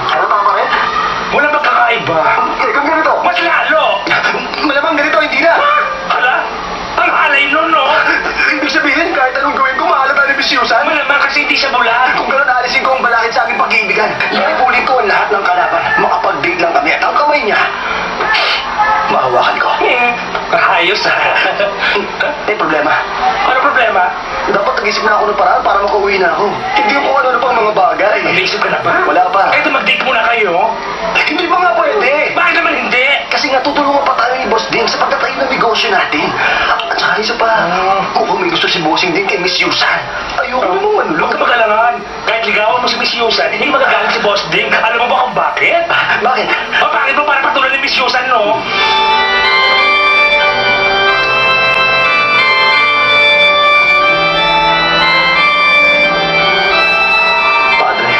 Halata ba rin? Wala magkakaiba. Kung ganito. Mas lalo. Malamang ganito, hindi na. Hala? Ang halay nun, no? Ibig sabihin, kahit anong gawin ko, mahalata ni Miss Susan. Malamang kasi hindi siya bulag. Kung gano'n, alisin ko ang balakid sa aking pag-iibigan. Ipipulit ko ang lahat ng kalaban. Makapag-date lang kami at ang kamay niya, mahawakan ko. Ayos, ha? May problema. Ano problema? Dapat nakapag-isip na ako ng paraan para makauwi na ako. Hindi ko kung ano pang mga bagay. Naisip ka na ba? Wala pa. Eh, mag-date muna kayo. Hindi ba nga pwede? Bakit naman hindi? Kasi nga tutulungan pa tayo ni Boss Ding sa pagtatayo ng negosyo natin. At saka isa pa, kung may gusto si Bossing din kay Miss Yusan, ayoko namang Huwag ka mag-alangan. Kahit ligawan mo si Miss Yusan, hindi magagalit si Boss Ding. Alam mo ba kung bakit? Bakit? Bakit mo para patuloy ni Miss Yusan, no? Padre,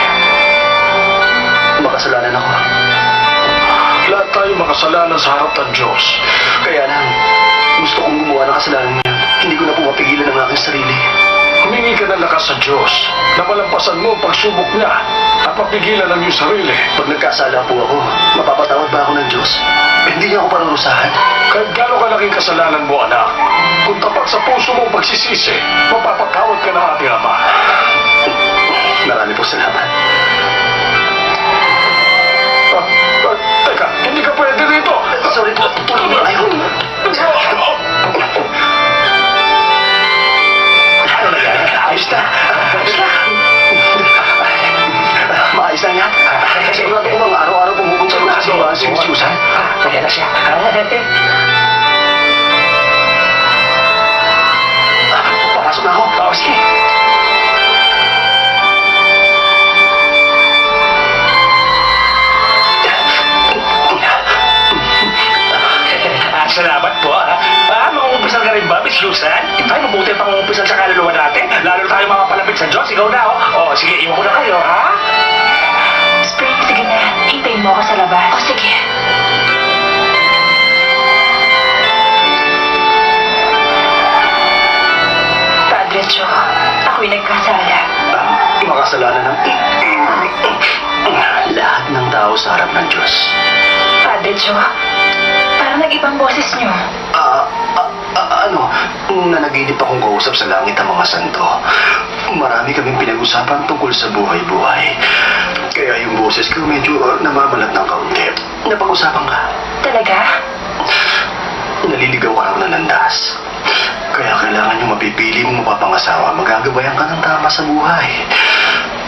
makasalanan ako. Lahat tayo makasalanan sa harap ng Diyos. Kaya lang, gusto kong gumawa ng kasalanan niya. Hindi ko na po mapigilan ang aking sarili. Humingi ka ng lakas sa Diyos na malampasan mo ang pagsubok niya at mapigilan ang iyong sarili. Pag nagkasala po ako, mapapatawad ba ako ng Diyos? Hindi niya ako parurusahan. Kahit gano'ng kalaking kasalanan mo, anak, kung tapat sa puso mo ang pagsisisi, mapapatawad ka ng ating Ama. Marami po salamat. Teka, hindi ka pwede rito! Sorry po, tulong mo tayo. Ano na yan? Ayos na. Maayos lang yan. Sigurado ko bang araw-araw pumupunta ko sa simbahan si Miss Susan. Kaya na siya. Papasok na ako. Oh, sige. Salamat po, ha? Mangungumpisan ka rin ba, Miss Susan? Ay, mabuti ang pangungumpisan sa kaluluwa natin. Lalo na tayo makapalapit sa Diyos. Ikaw na, oh. Sige, iwan ko na kayo, ha? Spring, sige na. Hintayin mo ako sa labas. O, sige. Padre Joe, ako'y nagkasala. Makasalanan ng lahat ng tao sa harap ng Diyos. Padre Joe, parang nag-ibang boses niyo. Nanaginip akong kausap sa langit ang mga santo. Marami kaming pinag-usapan tungkol sa buhay-buhay. Kaya yung boses ko medyo namamalat ng kaunti. Napag-usapan ka. Talaga? Naliligaw ka ng landas. Kaya kailangan yung mapipili mong mapapangasawa. Magagabayan ka ng tama sa buhay.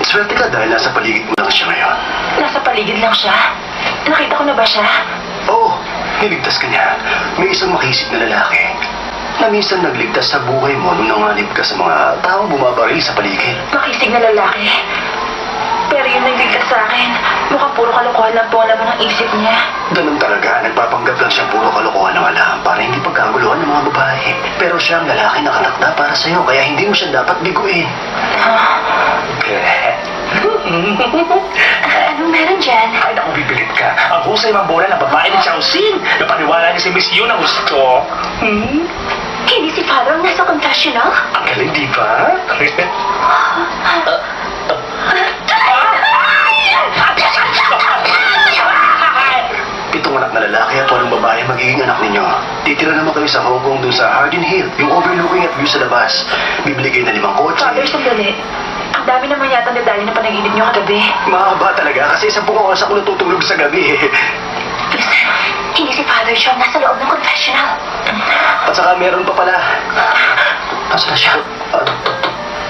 Swerte ka dahil nasa paligid mo lang siya ngayon. Nasa paligid lang siya? Nakita ko na ba siya? Oo, niligtas ka niya. May isang makisip na lalaki na minsan nagligtas sa buhay mo nung nanganib ka sa mga taong bumabaril sa paligid. Makisig na lalaki. Pero yung nagligtas sa akin, mukhang puro kalokohan lang po ang laman ng isip niya. Ganun talaga, nagpapanggap lang siyang puro kalokohan ng alam para hindi pagkaguluhan ng mga babae. Pero siya ang lalaki nakatakda para sa'yo, kaya hindi mo siya dapat biguin. Anong meron dyan? Ay, naku, bibilit ka. Ang husay mambola ng babae ni Chowsing. Napaniwala niya si Miss Yu na gusto. Hindi si Father ang nasa confessional? Ang galing, di ba? Pitong anak na lalaki at walang babae magiging anak ninyo. Titira naman kayo sa Hong Kong dun sa Hardin Hill, yung overlooking at view sa labas. Bibili kayo na 5 kotse. Father, sandali. Ang dami naman yata ang detalye ng panaginip niyo kagabi. Mahaba talaga kasi 10 oras ako natutulog sa gabi. Listen, hindi si Father Sean nasa loob ng confessional. At saka meron pa pala. Nasaan na siya?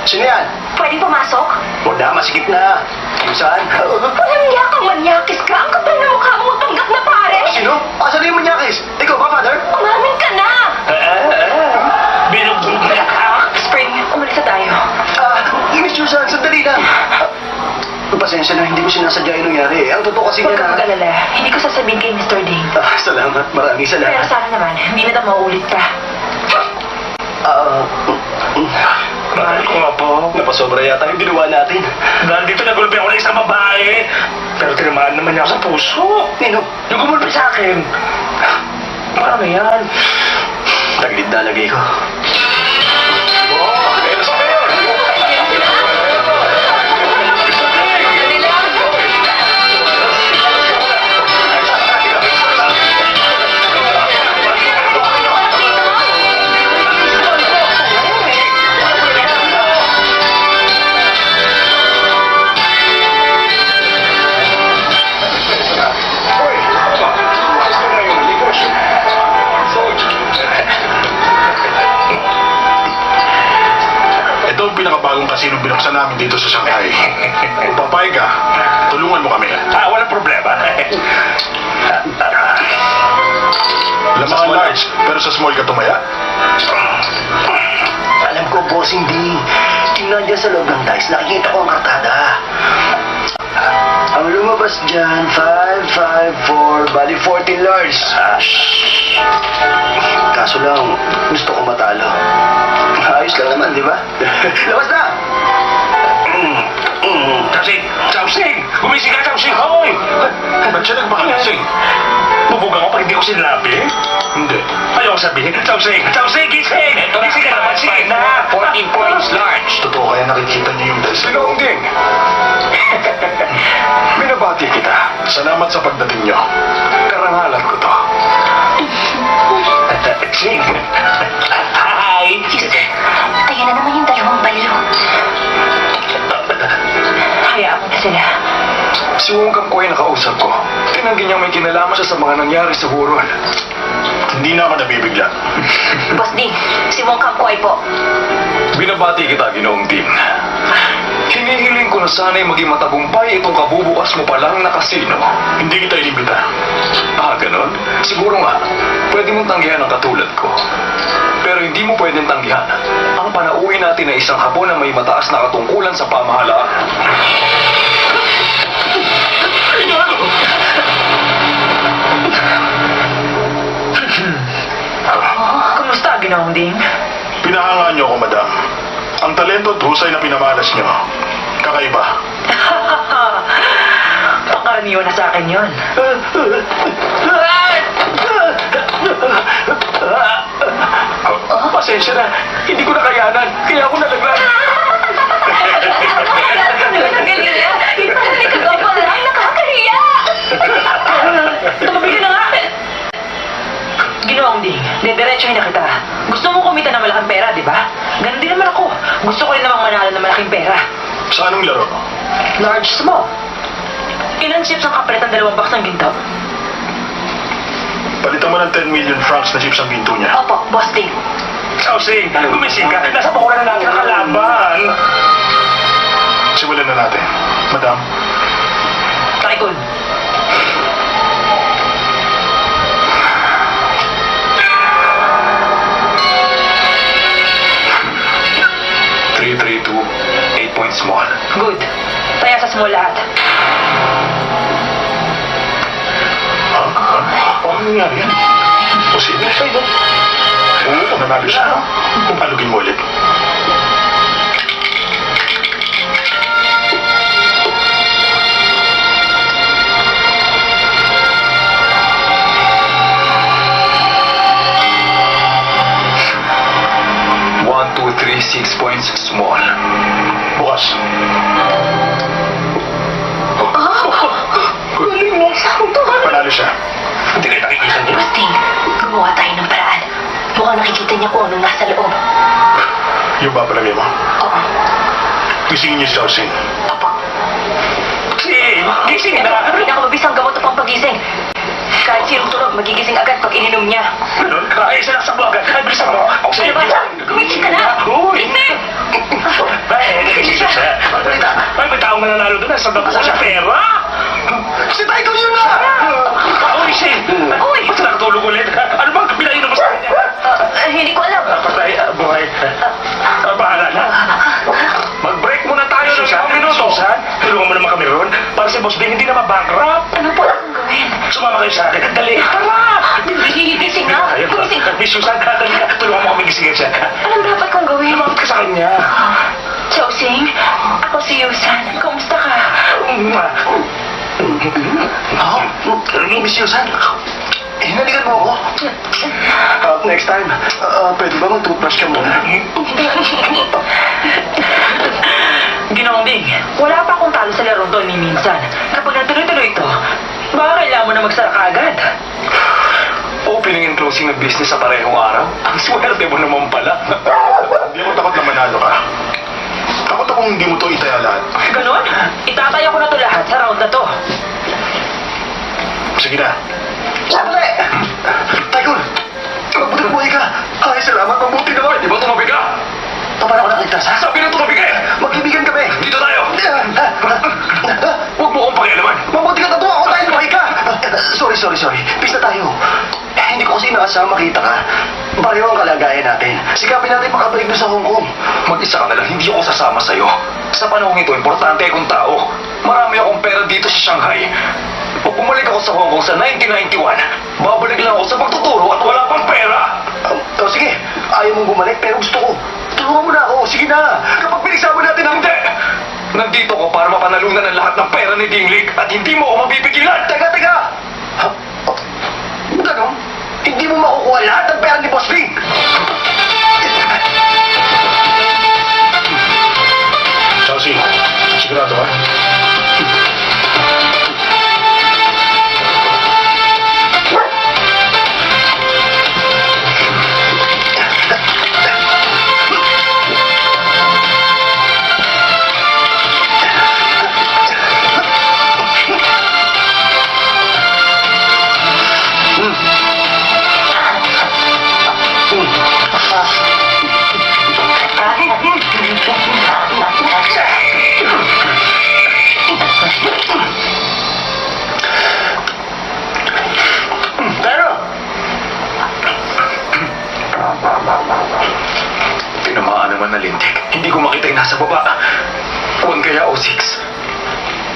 Sino yan? Pwede pumasok? Huwag na, masikip na. Saan? Walang yakang manyakis ka. Ang kapal na mukha mo tanggap na pare. Sino? Asan yung manyakis? Ikaw ba, Father? Umamin ka na. Binugbog na ka. Spring, umalis na tayo. Miss Susan, sandali lang. Pasensya na, hindi ko sinasadya yung nangyari. Ang totoo kasi Huwag niya ka mag-alala. Hindi ko sasabihin kay Mr. Ding. Salamat, maraming Pero salamat. sana naman, hindi na ito mauulit pa. Mahal ko nga po. Napasobra yata yung ginawa natin. Dahil dito nagulpi ako ng isang babae. Pero tinamaan naman niya ako sa puso. Nino, Yung gumulpi sa akin. Paano yan? taglit na lagay ko. kasinong binuksan namin dito sa Shanghai. Kung papayag ka, tulungan mo kami. Walang problema. Lamangan large, pero sa small ka tumaya. Alam ko, bossing Ding. Tingnan dyan sa loob ng dice, nakikita ko ang kartada. Ang lumabas dyan, 5, 5, 4, bali 14 large. Kaso lang, gusto ko matalo. Ayos lang naman, di ba? Labas na! Chowsing! Gumising ka, Chowsing! Hoy! Ba't siya nagpakalasing? Bubuga ko pag hindi ko sinabi? Hindi. Ayaw sabihin, Chowsing! Chowsing, gising! Gising ka naman, sige na! 14 points large. Totoo kaya nakikita niyo yung dice. Ginoong Ding. Binabati kita. Salamat sa pagdating niyo. Karangalan ko to. Ching! Hi! Ayan na naman yung dalawang baliw. Hayaan mo na sila. Si Wong Kap ko ay nakausap ko. Tinanggi niya may kinalaman siya sa mga nangyari sa Huron. Hindi na ako nabibigla. Boss Ding, si Wong Kap Kwai po. Binabati kita, Ginoong Ding. Hinihiling ko na sana'y maging matagumpay itong kabubukas mo palang na kasino. Hindi kita inimbita. Ganon? Siguro nga, pwede mong tanggihan ang katulad ko. Pero hindi mo pwedeng tanggihan ang panauwi natin na isang hapon na may mataas na katungkulan sa pamahalaan. Kumusta, Ginoong Ding? Pinahangaan niyo ako, madam. Ang talento at husay na pinamalas niyo. Kakaiba. Pangkaraniwan na sa akin yun. Pasensya na, hindi ko nakayanan, kaya ako nalaglag. Tumabigil na nga! Ginoong Ding, dediretsuhin na kita. Gusto mo kumita ng malaking pera, di ba? Ganon din naman ako. Gusto ko rin namang manalo ng malaking pera. Sa anong laro? Large, small. Ilan chips ang kapalit ng 2 box ng ginto? Palitan mo ng 10 million francs na chips ang ginto niya. Opo, Boss Ding. Chowsing! Gumising ka! Nasa bakuran na natin ang kalaban! Simulan na natin. Madam, Tycoon. Three, 8 points small. Good. Taya sa small lahat. ano nangyari yan? Posible sa'yo. Oo, nanalo siya. Alugin mo ulit. One, two, three, 6 points small. Bukas. Galing mo. Sakto. Panalo siya. Hindi kayo nakikita niya. Boss Ding, gumawa tayo ng paraan. Mukhang nakikita niya kung anong nasa loob. Yung ba palagay mo? Oo. Gisingin niyo si Chowsing. Opo. Ching! Gising na! Pinakamabisang gamot upang pagising. Kahit sinong tulog, magigising agad pag ininom niya. Ganun? Ay, sinaksak mo agad. Ay, bilisan mo. Ako sa'yo. Ano ba? Gumising ka na! Uy! Gising! Ay, gising siya. Ay, may taong nananalo doon. Nasa bako sa pera. Si Tycoon yun na! Uy, Shane! Uy! Ba't nakatulog ulit? Ano bang pinainom mo sa kanya? Hindi ko alam. Patay, buhay. Bahala na. Mag-break muna tayo ng isang minuto. Susan, tulungan mo naman kami ron. Para si Boss Bing hindi na mabankrupt. Ano po ang gawin? Sumama kayo sa akin. Dali. Tara! Gising na! Gumising! Miss Susan, dali ka. Tulungan mo kami gisingin siya. Anong dapat kong gawin? Lumapit ka sa kanya. Chowsing, ako si Yusan. Kumusta ka? Miss Yusan, hinalikan mo ako. Next time, pwede ba mag-toothbrush ka muna? Ginoong Ding, wala pa akong talo sa laro doon ni minsan. Kapag natuloy-tuloy ito, baka kailangan mo na magsara ka agad. Opening and closing ng business sa parehong araw? Ang swerte mo naman pala. Hindi ako takot na manalo ka. Takot akong hindi mo to itaya lahat. Ganon? Itataya ko na to lahat sa round na to. Sige na. Sandali! Tycoon, mabuti buhay ka. Ay, salamat, mabuti naman. Di ba tumabi ka? Paano ako nakita sa? Sabi na tumabi ka eh! Mag Huwag mo akong pakialaman. Mabuti ka tatuwa ako dahil buhay ka! Sorry. Peace na tayo. Hindi ko kasi nakasama makita ka. Pareho ang kalagayan natin. Sikapin natin makabalik doon sa Hong Kong. Mag-isa ka na lang, hindi ako sasama sa'yo. Sa panahong ito, importante akong tao. Marami akong pera dito sa Shanghai. Pag bumalik ako sa Hong Kong sa 1991, babalik lang ako sa pagtuturo at wala pang pera. Sige, ayaw mong bumalik pero gusto ko. Tulungan mo na ako, sige na. Kapag pinagsama natin ang... Hindi! Nandito ko para mapanalunan ang lahat ng pera ni Dinglik at hindi mo ako mapipigilan. Teka! Ganon? Hindi mo makukuha lahat ng pera ni Boss Ling! Chelsea, sigurado ka? Tinamaan naman na lintik. Hindi ko makita yung nasa baba. 1 kaya o 6.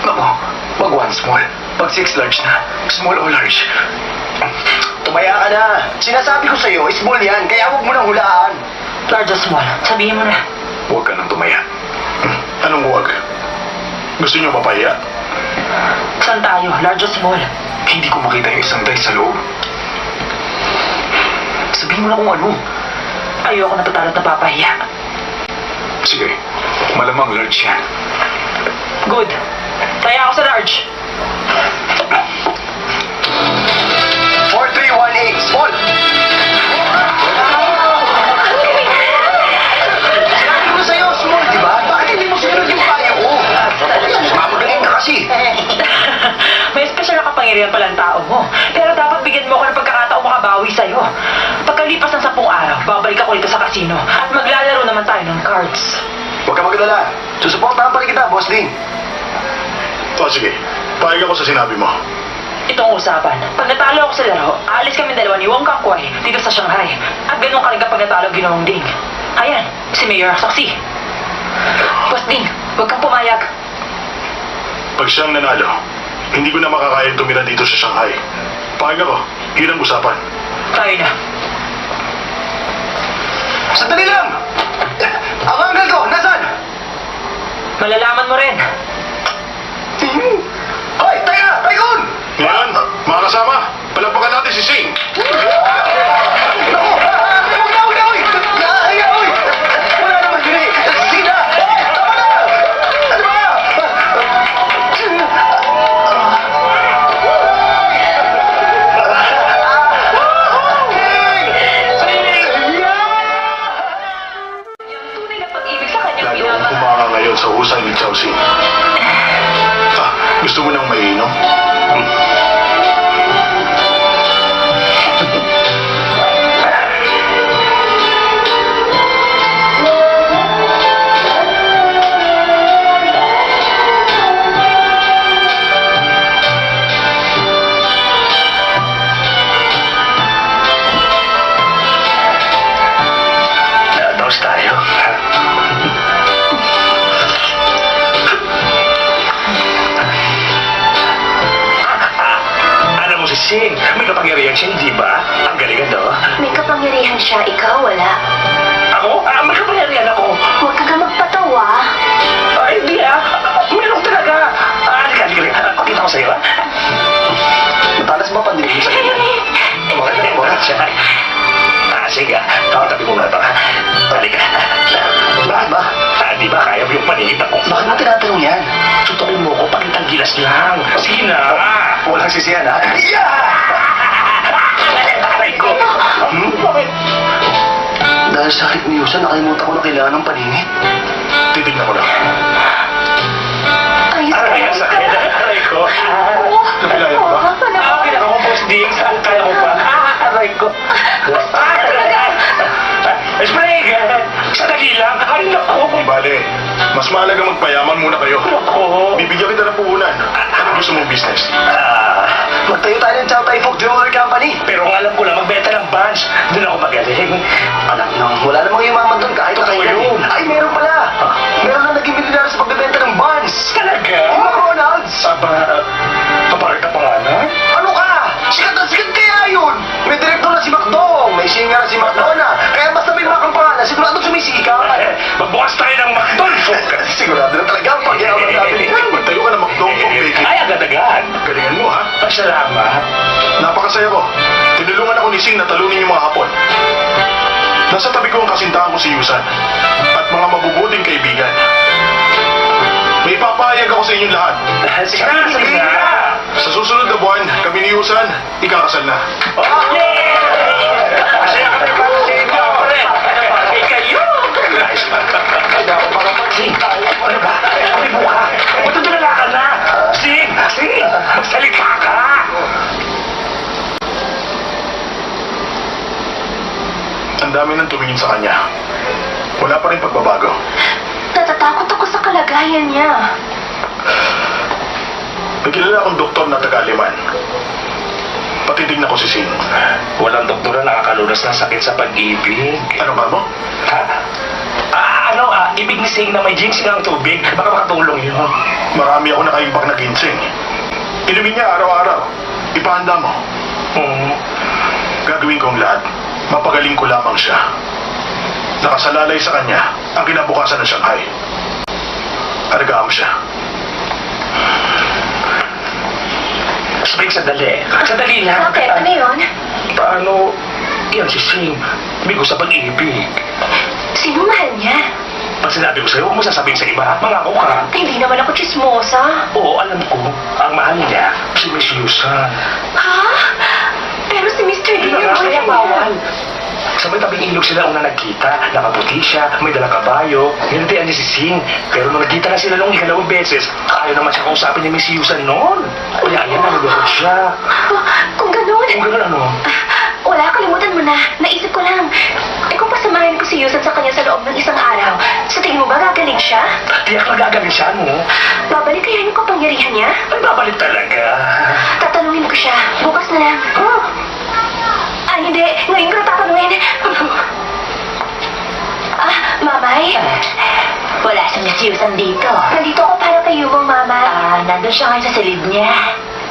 Nako, pag 1 small, pag 6 large na, small o large. Tumaya ka na. Sinasabi ko sa'yo, small yan, kaya huwag mo nang hulaan. Large or small, sabihin mo na. Huwag ka nang tumaya. Anong huwag? Gusto niyo mapahiya? Saan tayo? Large or small? Hindi ko makita yung isang dice sa loob. Sabihin mo na kung ano. Ayoko na total at napapahiya. Sige, malamang large yan. Good. Taya ako sa large. 4318, small! Sinabi ko sa'yo, small, di ba? Bakit hindi mo sinunod yung payo ko? Mamagaling na kasi. May espesyal na kapangyarihan palang tao mo. Pero dapat bigyan mo ako ng pagkakataong makabawi sa'yo. Pagkalipas ng 10 araw, babalik ako dito sa casino at maglalaro naman tayo ng cards. Huwag ka magalala. Susuportahan pa rin kita, Boss Ling. Sige. Pahig ako sa sinabi mo. Itong usapan, pag natalo ako sa laro, aalis kami dalawa ni Wong Kang-kwai dito sa Shanghai. At ganun ka rin kapag natalo ang Ginawang Ding. Ayan, si Mayor Saksi. Boss Ding, huwag kang pumayag. Pag siyang nanalo, hindi ko na makakayang tumira dito sa Shanghai. Pahig ako. Yun ang usapan. Tayo na. Sandali lang! Ang uncle ko, nasan? Malalaman mo rin. Hoy, teka! Tycoon! Ngayon, mga kasama, palagpagan natin si Sing. Naku! Huwag na! Uy! Wala naman yun eh! Sige na! Tama na! Ano ba? Tunay na pag-ibig sa kanyang Lalo akong kumaka ngayon sa husay ni Chelsea. Gusto mo nang mainom? Tapos tayo. Alam mo si Sing, may kapangyarihan siya, di ba? Ang galing no? May kapangyarihan siya, ikaw wala. Ako? May kapangyarihan ako. Huwag ka nga magpatawa. Hindi meron talaga. Halika. Pakita ko sa'yo, Matalas ba pandinig mo sa ganyan? Bakit siya? Sige, tabi mo na ito. Halika. Bakit ba? Di ba kaya mo yung paningit ako? Bakit mo tinatanong yan? Tutukin mo ko, pakitang gilas lang. Sige na. Walang sisiyan, ha? Aray ko. Bakit? Dahil sa sakit ni Yusa, nakalimutan ko na kailangan ng paningit. Titignan ko lang. Ayos Aray ko. Napilaya mo ba? Kaya ko, Boss Ding. Kaya ko pa. Aray ko. Spray! Sandali lang. Ay, naku. Bale, Mas mahalaga magpayaman muna kayo. Oo. Bibigyan kita ng puhunan. Ano gusto mong business? Magtayo tayo ng Chow Tai Fook Jewelry Company. Pero ang alam ko lang, magbenta ng bonds. Doon ako magaling. Anak nang, wala namang yumaman doon kahit Totoo kailan. yun. Ay, meron pala. Meron na naging milyonaryo sa pagbebenta ng bonds. Talaga? Yung McDonald's. Kapakit na pangalan? Ano ka? Sikat na sikat kaya yun. May direktor na si McDo, may singer na si McDona. Kaya basta may makang pangalan, sigurado sumisikat. Magbukas tayo ng McDonald's. Sigurado na talaga ang pagyaman natin. Magtayo ka ng McDonald's Bakery. Ay, agad-agad. Galingan mo, ha? Salamat. Napakasaya ko. Tinulungan ako ni Sing na talunin yung mga hapon. Nasa tabi ko ang kasintahan ko si Yusan at mga mabubuting kaibigan. May papayag ako sa inyong lahat. Sige na. Sa susunod na buwan, kami ni Yusan, ikakasal na. Okay! Masaya kami para sa inyo. Ay, kayo. Sing, ano ba? Ano buka? Matutulala ka na. Sing, salita ka. Ang dami nang tumingin sa kanya. Wala pa rin pagbabago. Natatakot ako sa kalagayan niya. May kilala akong doktor na taga-Aliman. Patitignan ko si Sing. Walang doktor na nakakalunas ng sakit sa pag-ibig. Ano ba mo? Ha? Ibig ni Sing na may ginseng ang tubig. Baka makatulong yun. Marami ako nakaimbak na ginseng. Inumin niya araw-araw. Ipahanda mo. Gagawin ko ang lahat. Mapagaling ko lamang siya. Nakasalalay sa kanya ang kinabukasan ng Shanghai. Alagaan mo siya. Sabing sandali lang. Bakit? Ano yun? Paano yan si Sing? Bigo sa pag-ibig. Sino mahal niya? Pag sinabi ko sa'yo, huwag mo sasabihin sa iba. Mangako ka. Hindi naman ako chismosa. Oo, alam ko. Ang mahal niya, si Miss Yusan. Ha? Pero si Mr. Lee, Yun yung na nga, kaya boyfriend bawal. niya. Sa may tabing ilog sila una nagkita. Nakaputi siya, may dalang kabayo. Hinantian niya si Sing. Pero nung nagkita na sila nung ikalawang beses, ayaw naman siya kausapin ni Miss Yusan noon. Kaya ayan, nalulungkot siya. Kung ganun. Kung gano'n ano? Wala, kalimutan mo na. Naisip ko lang. Kung pasamahin ko si Yusan sa kanya sa loob ng isang araw, sa tingin mo ba gagaling siya? Tiyak na gagawin siya, no? Babalik kaya yung kapangyarihan niya? Ay, babalik talaga. Tatanungin ko siya. Bukas na lang. Ay, hindi. Ngayon ko na tatanungin. Mamay? Wala si Miss Yusan dito. Nandito ako para kay Yumong, Mama. Nandun siya ngayon sa silid niya.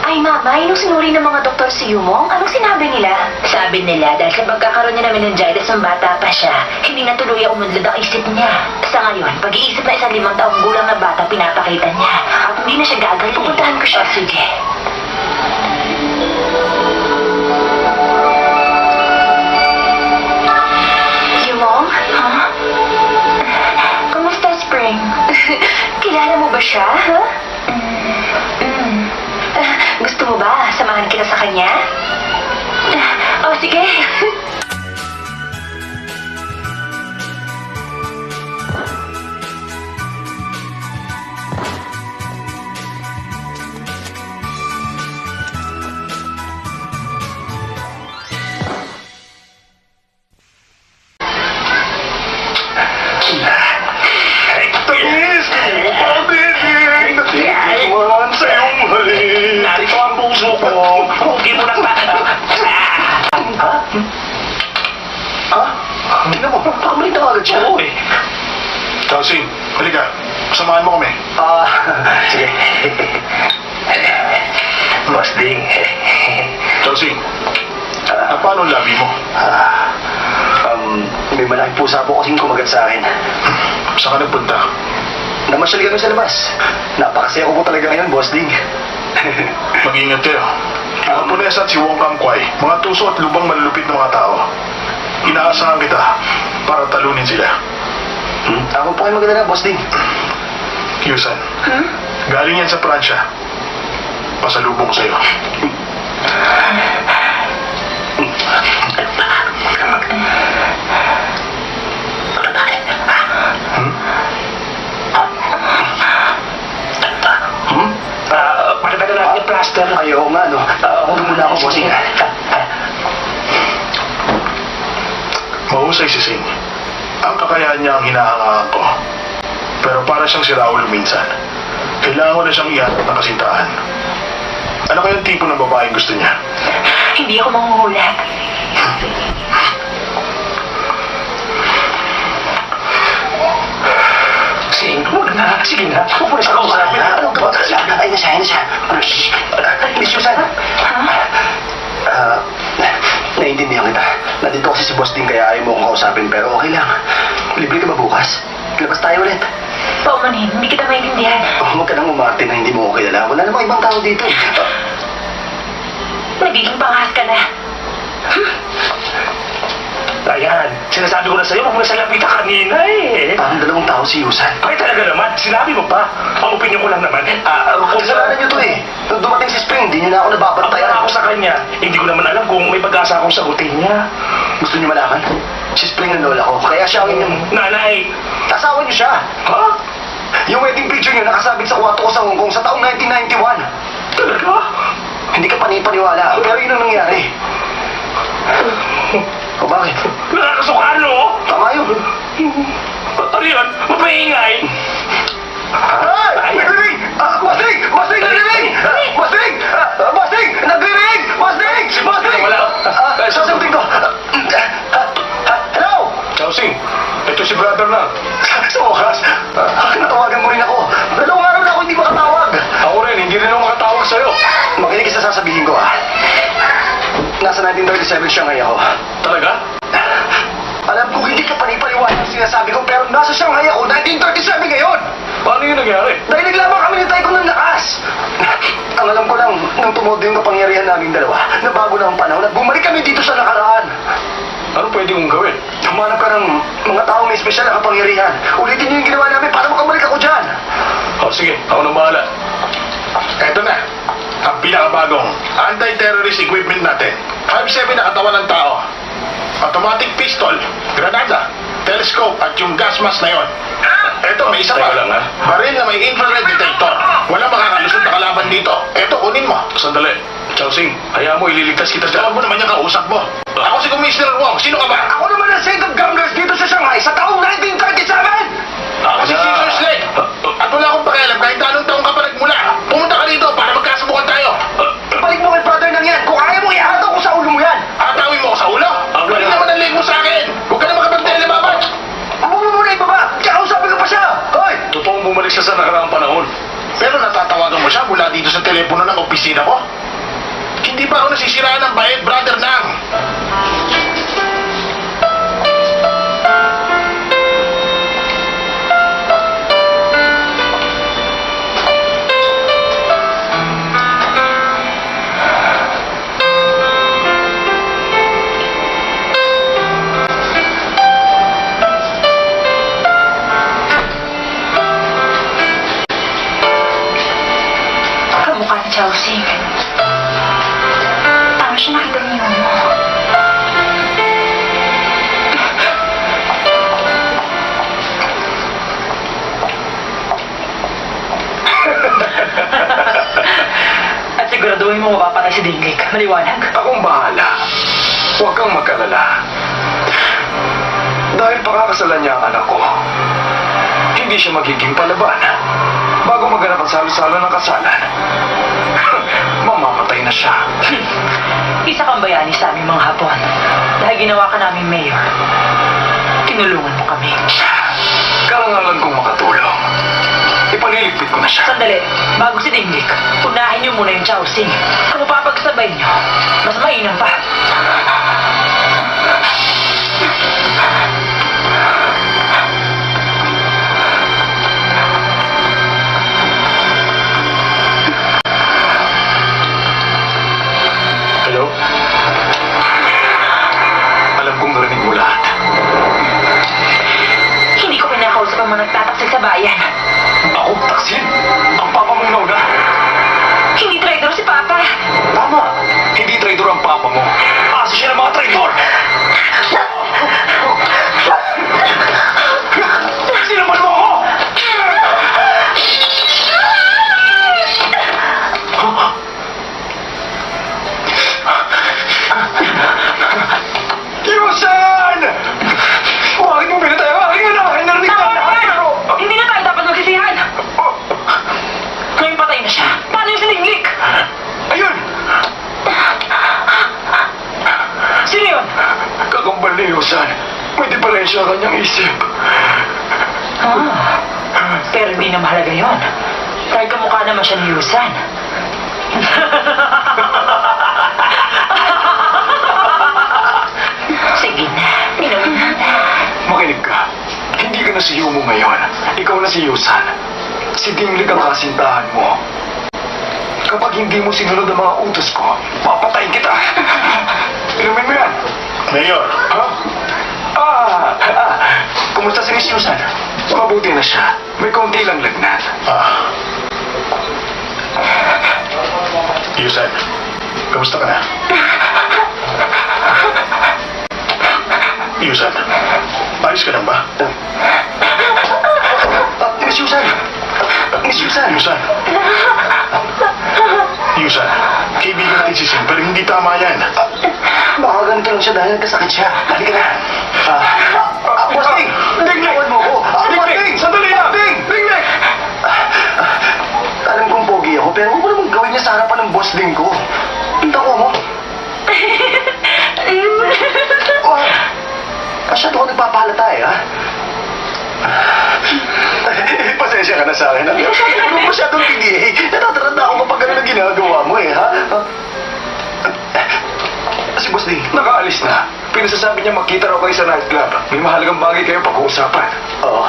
Ay, Mamay, nung sinuri ng mga doktor si Yumong, anong sinabi nila? Sabi nila, dahil sa pagkakaroon niya ng meningitis ng bata pa siya, hindi na tuluyan umunlad ang isip niya. Sa ngayon, pag-iisip na 5 taong gulang na bata pinapakita niya. At hindi na siya gagaling. Pupuntahan ko siya. Sige. Yumong? Ha? Kumusta, Spring? Kilala mo ba siya? Ha? Gusto mo ba? Samahan kita sa kanya? Oh, sige. Ito is! Pabibig na tingin sa iyong halik. Narito ang puso ko. Huwag mo na pa. Tingnan mo, pakamali agad siya. Oo eh. Sing, halika. Samahan mo kami. Sige. Boss Ding. Sing, paano ang labi mo? May malaking pusa po kasing kumagat sa akin. Saan ka nagpunta? Namasyal kami sa labas. Napakasaya ko po talaga ngayon, Boss Ding. Mag-iingat kayo. Ang Punesa at si Wong Kang Kwai, mga tuso at lubang malulupit na mga tao. Inaasahan kita para talunin sila. Ako po kayo magdala, Boss Ding. Yusan, galing yan sa Pransya. Pasalubong ko sa'yo. Patagdagan natin yung plaster. Ayaw nga, no? Doon muna ako, Boss Ding. Mahusay si Sing. Ang kakayahan niya ang hinahangaan ko. Pero para siyang si Raulo minsan. Kailangan ko na siyang ihanap ng kasintahan. Ano kayang tipo ng babaeng gusto niya? Hindi ako manghuhulat. Huwag na. Sige na. Huwag mo na siya kausapin. Ano ba? Ay, nasa. Miss Susan. Naiintindihan kita. Nandito kasi si Boss Ding kaya ayaw mo akong kausapin pero okay lang. Libre ka ba bukas? Labas tayo ulit. Paumanhin, hindi kita maintindihan. Huwag ka nang umarte na hindi mo ako kilala. Wala namang ibang tao dito. Nagiging panghas ka na. Ayan, sinasabi ko na sa'yo, huwag mo na siya lapitan kanina eh. Parang dalawang tao si Yusan. Ay, talaga naman, sinabi mo pa. Ang opinion ko lang naman, kung Kasalanan niyo to eh. Nung dumating si Spring, hindi niyo na ako ang nababantayan. ako sa kanya, hindi ko naman alam kung may pag-asa akong sagutin niya. Gusto niyo malaman? Si Spring ang lola ko. Kaya siya ang inyong... Nanay, Asawa niyo siya. ha? Yung wedding picture niyo nakasabit sa kwarto ko sa Hong Kong sa taong 1991. Talaga? Hindi ka panipaniwala. Pero yun ang nangyari. O bakit? Nakakasukano? Tama yun. Ano yun? Mapaingay? Ay! Nagririg! Basting! Basting! Nagririg! Basting! Basting! Nagririg! Basting! Basting! Wala. Sasabihin ko! Hello! Chowsing, ito si brother na. Sa wakas, natawagan mo rin ako. Dalawang araw na ako hindi makatawag. Ako rin, hindi rin ako makatawag sa'yo. Makinig ka sa sasabihin ko Nasa 1937 siya ngayon ako. Talaga? Alam ko hindi ka panipaniwala ang sinasabi ko pero nasa Shanghai ako 1937 ngayon! Paano yun nangyari? Dahil naglaban kami ni Taiko ng lakas! Ang alam ko lang, nang tumodo yung kapangyarihan naming dalawa, na bago na ang panahon at bumalik kami dito sa nakaraan. Ano pwede kong gawin? Humanap ka ng mga taong may espesyal na kapangyarihan. Ulitin niyo yung ginawa namin para makabalik ako dyan. O sige, ako nang bahala. Eto na. Ang pinakabagong anti-terrorist equipment natin. 5.7 na katawan ng tao. Automatic pistol, granada, telescope at yung gas mask na yon. Eto, may isa pa. Teka lang, ha? Baril na may infrared detector. Wala makakalusot na kalaban dito. Eto, kunin mo. Sandali. Chowsing, hayaan mo, ililigtas kita dyan. Tawag mo naman yung kausap mo. Ako si Commissioner Wong. Sino ka ba? Ako naman ang set of gamblers dito sa Shanghai sa taong 1937! Ako si Caesar Slade. At wala akong pakialam kahit anong taong ka pa nagmula. Pumunta ka dito para magkasubukan tayo. Ibalik mo kay brother ng yan. Kung ayaw mo, ihataw ko sa ulo mo yan. Atawin mo ako sa ulo. Balik naman ang leg mo sa akin. Huwag ka na makapagtelebabat. Ano mo muna ibaba? Kakausapin ko pa siya! Hoy! Totoong bumalik siya sa nakaraang panahon. Pero natatawagan mo siya mula dito sa telepono ng opisina ko? Hindi ba ako nasisiraan ng bayad, brother Nang? Kamukha ni Chowsing. Tama siya nakita niyo mo. At siguraduhin mo mapapatay si Dinglik. Maliwanag. Akong bahala. Huwag kang magkalala. Dahil pakakasalan niya ang anak ko, hindi siya magiging palaban. Bago maganap ang salo-salo ng kasalan, mamamatay na siya. Isa kang bayani sa aming mga Hapon. Dahil ginawa ka naming mayor. Tinulungan mo kami. Karangalan kong makatulong. Ipaliligpit ko na siya. Sandali, bago si Dinglik, unahin niyo muna yung Chowsing. Kung papagsabay niyo, mas mainam pa. Hello? Alam kong narinig mo lahat. Hindi ko pinakausap ang mga nagtataksik sa bayan. Ako, taksin? Ang papa mong nauna? Hindi traitor si Papa. Tama. Hindi traitor ang papa mo. Aso siya kambal ni Yusan. May diferensya ang kanyang isip. Pero hindi na mahalaga yun. Dahil kamukha naman siya ni Yusan. Sige na, inom na. Makinig ka. Hindi ka na si Yumo ngayon. Ikaw na si Yusan. Si Dinglig ang kasintahan mo. Kapag hindi mo sinunod ang mga utos ko, papatayin kita. Inumin mo yan. Mayor, Ha? Kumusta si Miss Yusan? Mabuti na siya. May konti lang lagnat. Yusan, kamusta ka na? Yusan, ayos ka lang ba? Miss Yusan! Miss Yusan! Yusan! Yusan, kaibigan natin si Sim, pero hindi tama yan. Baka ganito lang siya dahil nagkasakit siya. Halika na. Boss Ding! Tingnan mo ko! Boss Ding! Sandali lang! Ding! Dinglig! Alam kong pogi ako, pero huwag mo namang gawin niya sa harapan ng boss Ding ko. Pinta ko mo. Wag! Masyado ko nagpapalata eh, ha? Pasensya ka na sa akin. Huwag masyadong pigi. Natataranda ako kapag ganun ang ginagawa mo eh, ha? Si Boss Ding. Nakaalis na. Pinasasabi niya magkita raw kayo sa nightclub. May mahalagang bagay kayo pag-uusapan. Oo.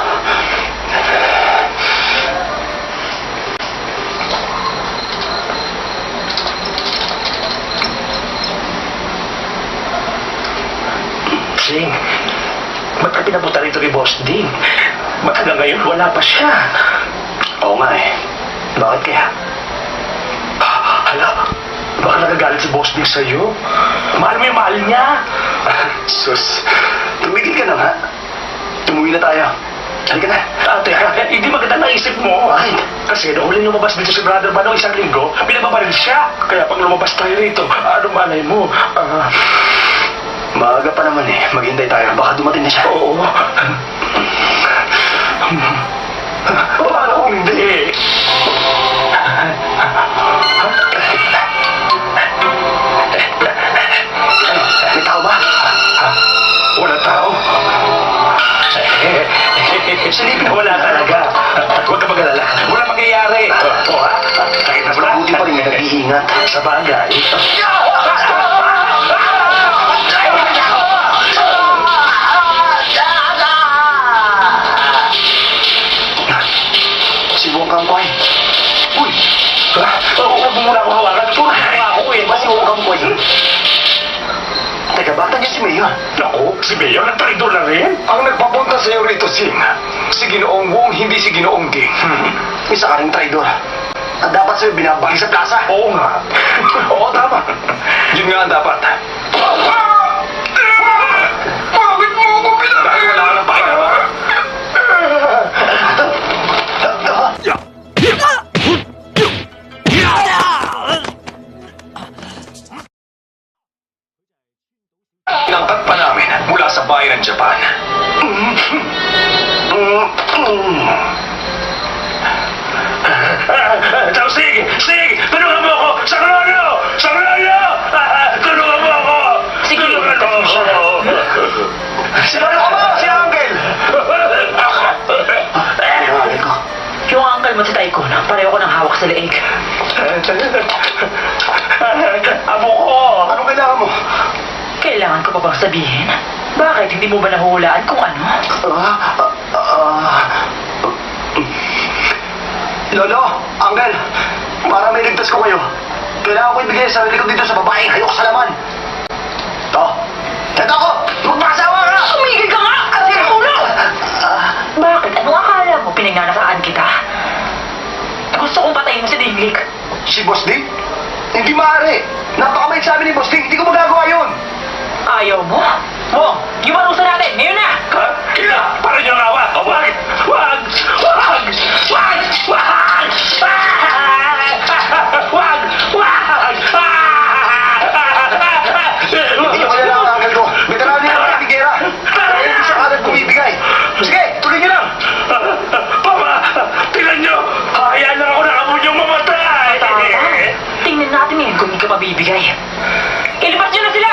Sing, ba't ka pinapunta rito kay Boss Ding? Ba't hanggang ngayon wala pa siya? Oo nga eh. Bakit kaya? Hala, baka nagagalit si Boss Ding sa'yo. Mahal mo yung mahal niya. Sus, tumigil ka na nga. Tumuwi na tayo. Halika na. Ate, hindi maganda naisip mo. Bakit? Kasi noong huling lumabas dito si Brother Manong isang linggo, pinababaril siya. Kaya pag lumabas tayo rito, ano malay mo? Maaga pa naman eh. Maghintay tayo. Baka dumating na siya. Oo. Paano kung hindi? May tao ba? Wala tao. Silipin na wala talaga. Huwag ka mag-alala. Wala mangyayari. O ha? Kahit na wala. Mabuti pa rin may nag-iingat. Sa bagay. Si Wong Kang Kwai. Uy! Huwag mo muna ako hawakan. Tulad mo nga ako eh. Ba si Wong Kang Kwai? Teka, bata niya si Mayor. Naku, si Mayor nagtraidor na rin. Ang nagpapunta sa iyo rito, Sing. Si Ginoong Wong, hindi si Ginoong Ding. Isa ka rin traidor. At dapat sa'yo binabagi sa plaza. Oo nga. Oo, tama. Yun nga ang dapat. Bakit mo ako pinatay? Dahil wala ka ng pakialam. Inangkat pa namin mula sa bayan ng Japan. Sige! Tulungan mo ako! Sa Rolyo! Tulungan mo ako! Sige, tulungan mo ako! Sino ka ba? Si Uncle! Pinangalan ko. Yung uncle mo si Tycoon, pareho ko ng hawak sa leeg. Amo ko! Anong kailangan mo? Kailangan ko pa bang sabihin? Bakit hindi mo ba nahuhulaan kung ano? Lolo, Uncle, para may ligtas ko kayo, kailangan ko ibigay sa sarili ko dito sa babaeng hayok sa laman. Ito ako! Magpasawa ka! Tumigil ka nga! Kasi ulo! Bakit? Anong akala mo? Pinagnanasaan kita? Gusto kong patayin mo si Dinglik. Si Boss Ding? Hindi maaari. Napakamait sa amin ni Boss Ding. Hindi ko magagawa yun. Ayaw mo? Mo, yung marusa natin, ngayon na! Kila! Para niyo ang awa! Wag! Wag! Wag! Wag! Wag! Wag! Wag! Hindi ko kailangan ang Uncle ko. Veterano niya ang kapigera. Kaya hindi siya kagad bumibigay. Sige, tuloy niyo lang. Papa! Tingnan niyo! Hayaan lang ako na amo niyong mamatay! Tama. Tingnan natin ngayon kung hindi ka mabibigay. Ilabas niyo na sila!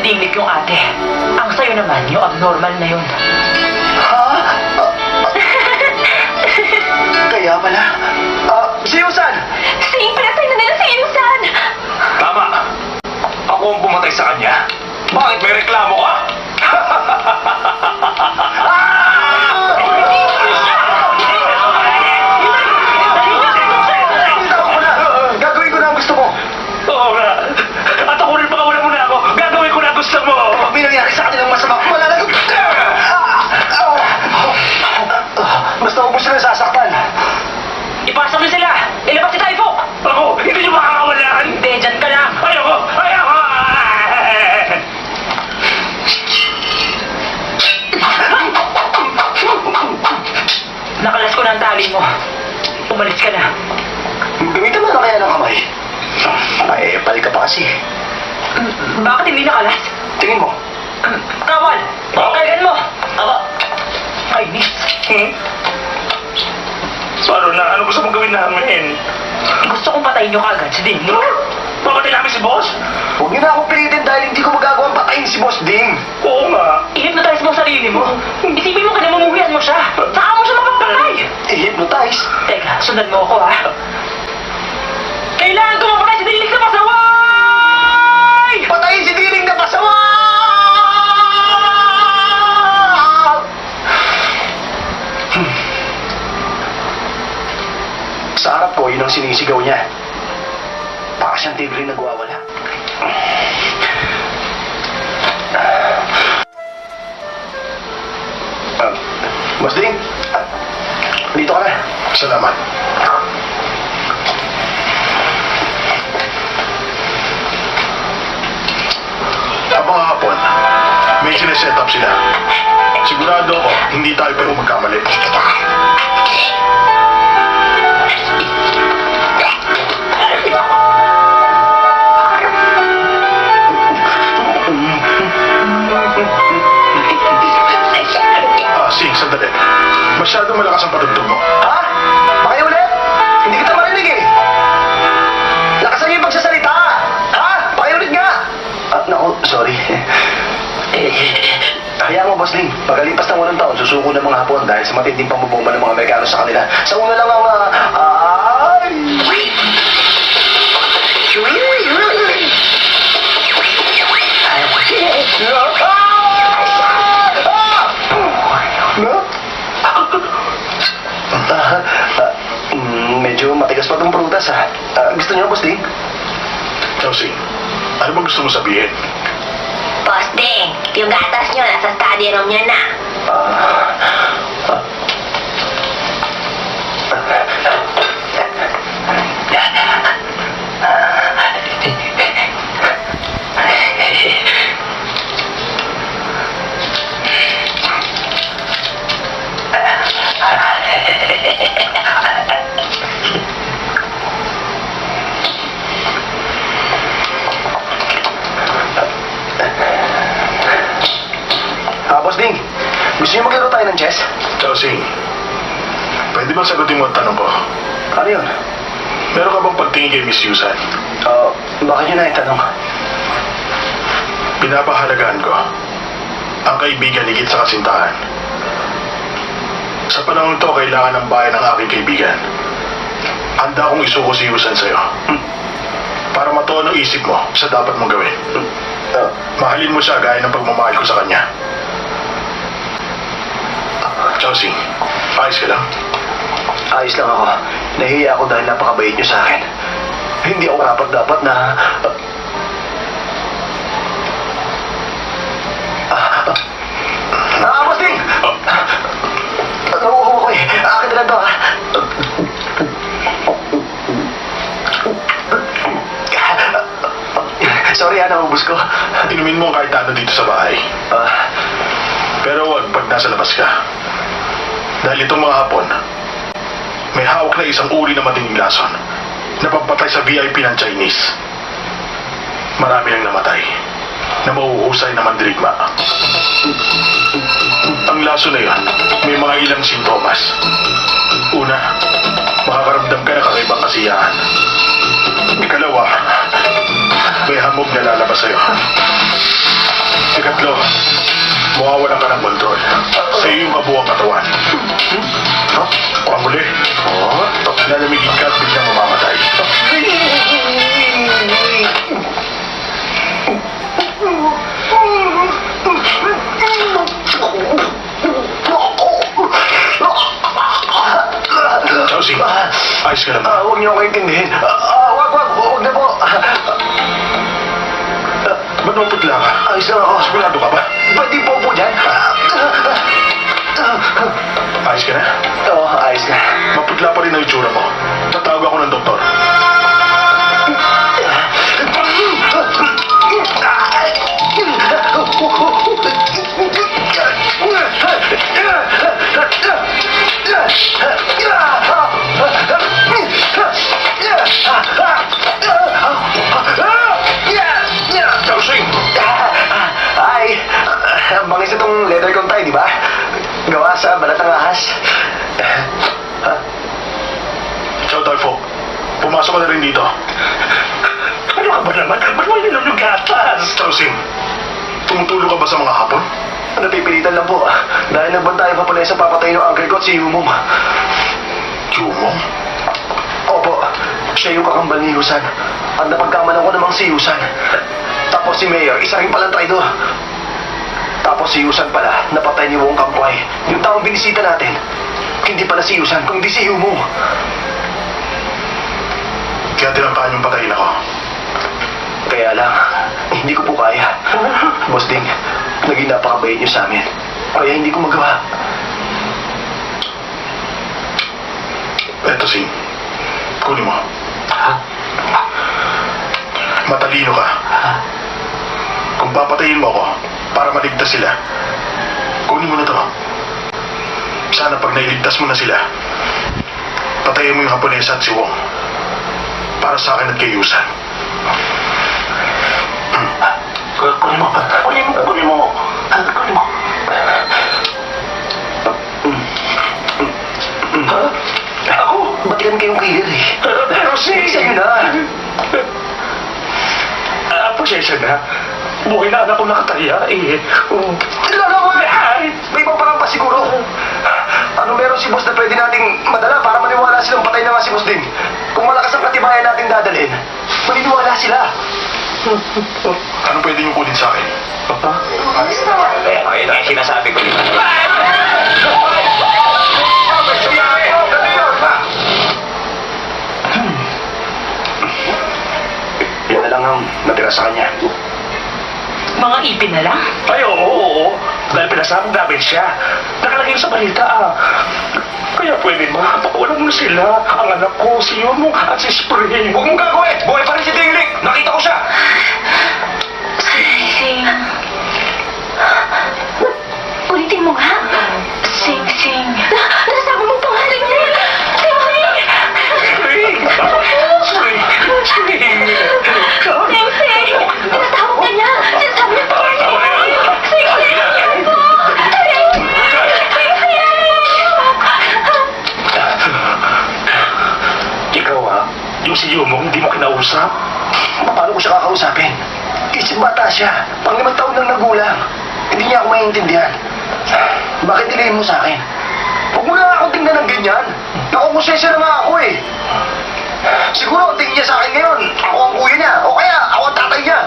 Dinglik yung ate. Ang sayo naman, yung abnormal na yun. Ha? Kaya pala. Si Yusan! Sing, pinatay na nila si Yusan! Tama. Ako ang pumatay sa kanya. Bakit may reklamo ka? Bitawan ko na! Gagawin ko na ang gusto mo! Oo nga. At ako rin pakawalan mo na ako. Gagawin ko na gusto mo. Pag may nangyari sa atin ang masama, malalagot! Basta huwag mo sila sasaktan. Ipasok niyo sila! Ilabas si Typhoon! Ako, hindi niyo makakawalan. Hindi, dyan ka lang! Ayoko! Ayoko! Nakalas ko na ang tali mo. Umalis ka na. Gamitan mo na kaya ng kamay. Ay, pal ka pa kasi. Bakit hindi nakalas? Tingin mo. Kawal! Kailan mo! Ay, miss. Paano na? Ano gusto mong gawin namin? Gusto kong patayin niyo kagad si Ding. Papatay namin si boss? Huwag niyo na akong pilitin dahil hindi ko magagawang patayin si Boss Ding. Oo nga. I-hypnotize mo ang sarili mo. Isipin mo kinamumuhian mo siya. Saka mo siya mapapatay. I-hypnotize. Teka, sundan mo ako ha. Kailangan ko mapatay si Dinglik na pasaway! Patayin si Diring na pasawa! Sa harap ko, yun ang sinisigaw niya. Baka siyang tigre nagwawala. Boss Ding, dito ka na. Salamat. Habang hapon, may sineset up sila. Sigurado ako, hindi tayo pero magkamali. Sing, sandali. Masyadong malakas ang patugtog mo. Ha? Pakiulit? Hindi kita marinig eh. Lakasan niyo yung pagsasalita. Ha? Pakiulit nga. Naku, sorry. Hayaan mo, Boss Ling. Pagkalipas ng unang taon, susuko ng mga Hapon dahil sa matinding pambubomba ng mga Amerikano sa kanila. Sa una lang ang... Medyo matigas pa itong prutas ha. Gusto niyo, Boss Ling? Chelsea, ano bang gusto mo sabihin? Boss Ding, yung gatas nyo nasa study room niya na. Boss Ding, gusto niyo maglaro tayo ng chess? Chelsea, pwede bang sagutin mo ang tanong ko? Ano yun? Meron ka bang pagtingin kay Miss Yusan? Bakit yun na itanong? Pinapahalagaan ko ang kaibigan higit sa kasintahan. Sa panahon to, kailangan ng bayan ng aking kaibigan. Handa akong isuko si Yusan sa'yo. Para matuon ang isip mo sa dapat mong gawin. Mahalin mo siya gaya ng pagmamahal ko sa kanya. Chelsea, ayos ka lang. Ayos lang ako. Nahihiya ako dahil napakabait niyo sa akin. Hindi ako dapat na... Boss Ding! Nauuhaw ako eh. Akin na lang to ha. Sorry ha, naubos ko. Inumin mo kahit ano dito sa bahay. Pero wag pag nasa labas ka. Dahil itong mga Hapon, may hawak na isang uri na matinding lason na pagpatay sa VIP ng Chinese. Marami nang namatay na mauhusay na mandirigma. Ang laso na yun, may mga ilang sintomas. Una, makakaramdam ka ng kakaibang kasiyahan. Ikalawa, may hamog na lalabas sa'yo. mawawala ka ng kontrol. Sa iyo yung kabuang katawan. Pamuli. Lalamigin ka at biglang mamamatay. Chelsea, ayos ka naman. Huwag niyo ako intindihin. Huwag na po. Ba't maputla ka? Ayos lang ako. Sigurado ka ba? Ba't di po dyan? Ayos ka na? Oo, ayos na. Maputla pa rin ang itsura mo. Tatawag ako ng doktor. Chelsea! Ay, bangis itong leather kong tie, di ba? Gawa sa balat ng ahas. Ciao, Dolfo. Pumasok ka na rin dito. Ano ka ba naman? Ba't mo ininom yung gatas? Chelsea, tumutulong ka ba sa mga hapon? Napipilitan lang po. Dahil nagbantay ang papunesa papatay ng uncle ko at si Yumong. Yumong? Opo, siya yung kakambal ni Yusan. At napagkamalan ko namang si Yusan. Tapos si Mayor, isa rin palang traidor. Tapos si Yusan pala, napatay ni Wong Kangkway. Yung taong binisita natin, hindi pala si Yusan, kundi si Yumong. Kaya tinangkaan yung patayin ako. Kaya lang, hindi ko po kaya. Boss Ding, naging napakabait niyo sa amin. Kaya hindi ko magawa. Eto, Sing. Kunin mo. Matalino ka. Kung papatayin mo ako para maligtas sila, kunin mo na to. Sana pag nailigtas mo na sila, patayin mo yung Haponesa at si Wong. Para sa akin at kay Yusan. Kunin mo. Kunin mo. Ako? Ba't yan kayong kilir eh? Pero Sa'yo na. Pasensya na. Buhay na anak ko nakataya eh. Ay, may ibang parang pa siguro. Ano meron si boss na pwede nating madala para maniwala silang patay na nga si boss din? Kung malakas ang katibayan nating dadalhin, maniniwala sila. Ano pwede niyong kunin sa akin? Ayun ang sinasabi ko. Yan na lang ang natira sa kanya. Mga ipin na lang? Ay, oo. Dahil pinasama namin siya. Nakalagay sa balita Kaya pwede ba? Pakulan mo sila. Ang anak ko, si Yomo at si Spring. Huwag mong gagawin! Buhay pa rin si Dingling! Nakita ko siya! Sing. Ulitin mo nga. Sing. Nasasabi mong pangalan niya. Spring! Spring! Spring! Sing. Tinatawag ka niya. Sinasabi niya pangalan niya. Sing. Ikaw yung si Yomo hindi mo kinausap. Paano ko siya kakausapin? Isip bata siya. Pang 5 taon lang nagulang. Hindi niya ako maintindihan. Bakit nilayin mo sa akin? Huwag mo na ako tingnan ng ganyan. Nakukonsensya na nga ako eh. Siguro tingin niya sa akin ngayon. Ako ang kuya niya. O kaya ako ang tatay niya.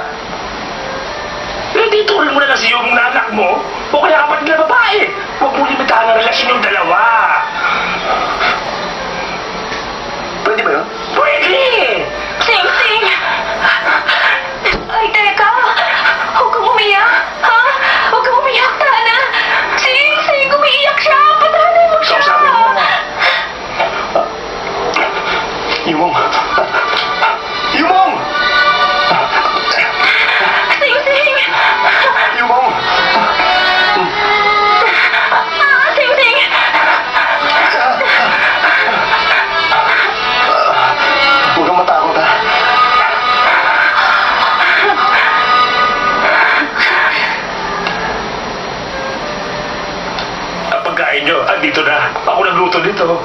Hindi tuloy mo na lang si Yomo na anak mo. O kaya kapatid na babae. Huwag mo limitahan ang relasyon ng dalawa. Pwede ba yun? Pwede! Sing. Ay, teka. Huwag kang umiyak. Ha? Huwag kang umiyak, Tana. Sing, umiiyak siya. Patahanay mo siya. Kausapin mo. Yumong! Yumong! Sing. Yumong! Sing. Huwag kang matakot ha. Ang pagkain nyo, andito na. Ako nagluto dito.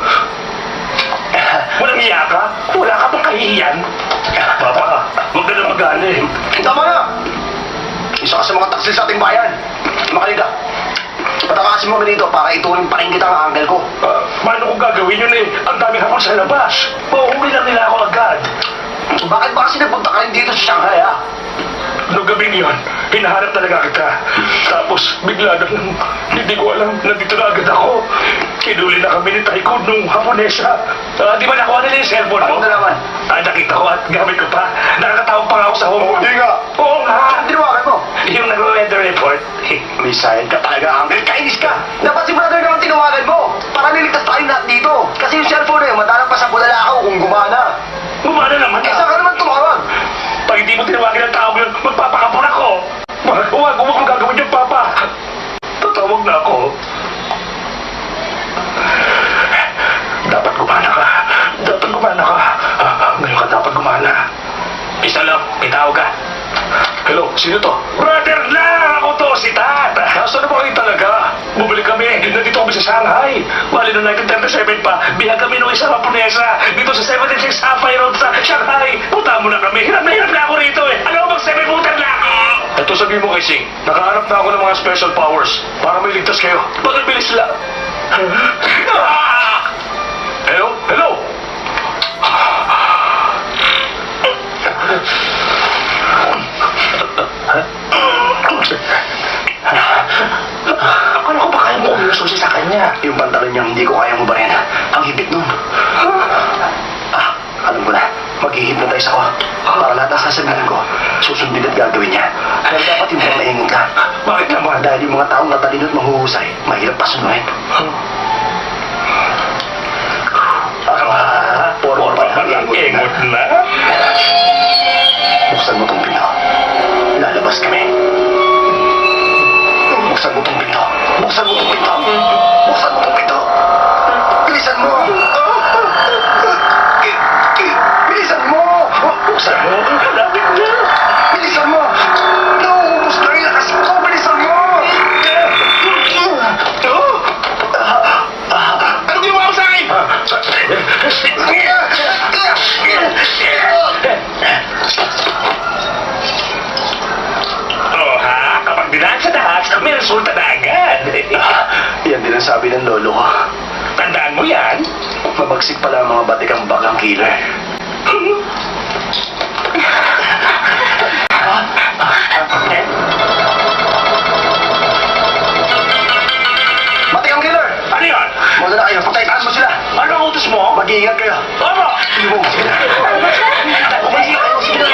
Walang iya ka? Wala ka bang kahihiyan? Papa, huwag ka na magaling. Tama na! Isa ka sa mga taksil sa ating bayan. Makalida. Patakasin mo kami dito para ituloy pa rin kita ang uncle ko. Paano kung gagawin yun eh? Ang daming hapon sa labas. Mauwi lang nila ako agad. Bakit ba kasi nagpunta ka rin dito sa Shanghai, ha? Noong gabing yun, hinahanap talaga kita. Tapos, bigla nang hindi ko alam, nandito na agad ako. Kinuli na kami ni Taiko nung Haponesa. Di ba nakuha nila yung cellphone mo? Ano na naman? Nakita ko at gamit ko pa. Nakakatawag pa nga ako sa home. Hindi nga. Oo nga. Ang tinawagan mo? Yung nag-weather report. May sayang ka talaga, uncle. Kainis ka. Dapat si brother naman tinawagan mo. Para niligtas tayo lahat dito. Kasi yung cellphone na yun, madalang pa sa bulalakaw kung gumana. Gumana naman Eh, saan ka naman tumawag? Pag hindi mo tinawagin ang tao yun, magpapakapon ako. Huwag mo gagawin yung papa. Tatawag na ako. Dapat gumana ka. Dapat gumana ka. Ngayon ka dapat gumana. Isa lang, itawag ka. Hello, sino to? Brother lang! Ako to, si Tat! Nasaan na ba kayo talaga? Bumalik kami. Nandito kami sa Shanghai. Bali na 1937 pa. Bihag kami nung isang Haponesa. Dito sa 76 Safai Road sa Shanghai. Puta mo na kami. Hirap na ako rito eh. Alam mo, mag-7-footer na ako. Ito sabihin mo kay Sing, nakahanap na ako ng mga special powers para may ligtas kayo. Bakit bilis lang? Hello? Hello? Akala ko ba kaya mo umususi sa kanya? Yung pantalon niya, hindi ko kayang ubarin. Ang hibit nun. Alam ko na. Mag-hypnotize ako. Para lahat ng sasabihin ko, susundin at gagawin niya. Pero dapat yung mga maingon ka. Bakit naman? Dahil yung mga taong natalino at mahuhusay, mahirap pasunuhin. Porma pa lang engot na. Buksan mo tong pinto. Lalabas kami. Buksan mo tong pinto. Buksan mo tong pinto. Buksan mo tong pinto. Bilisan mo. Bilisan mo. Buksan mo. Lapit na. Bilisan mo. Nauubos na rin lakas ko. Bilisan mo. Ano ginawa mo sa akin? Oh ha, kapag dinaan sa dahas, may resulta na agad. Yan din ang sabi ng lolo ko. Tandaan mo yan. Mabagsik pala ang mga batikang bakang killer. Batikang killer! Ano yun? Muna na kayo, pagkaitaan mo sila. Ano ang utos mo? Mag-iingat kayo. Tama! Sige mo. Umaisi kayo, sige na.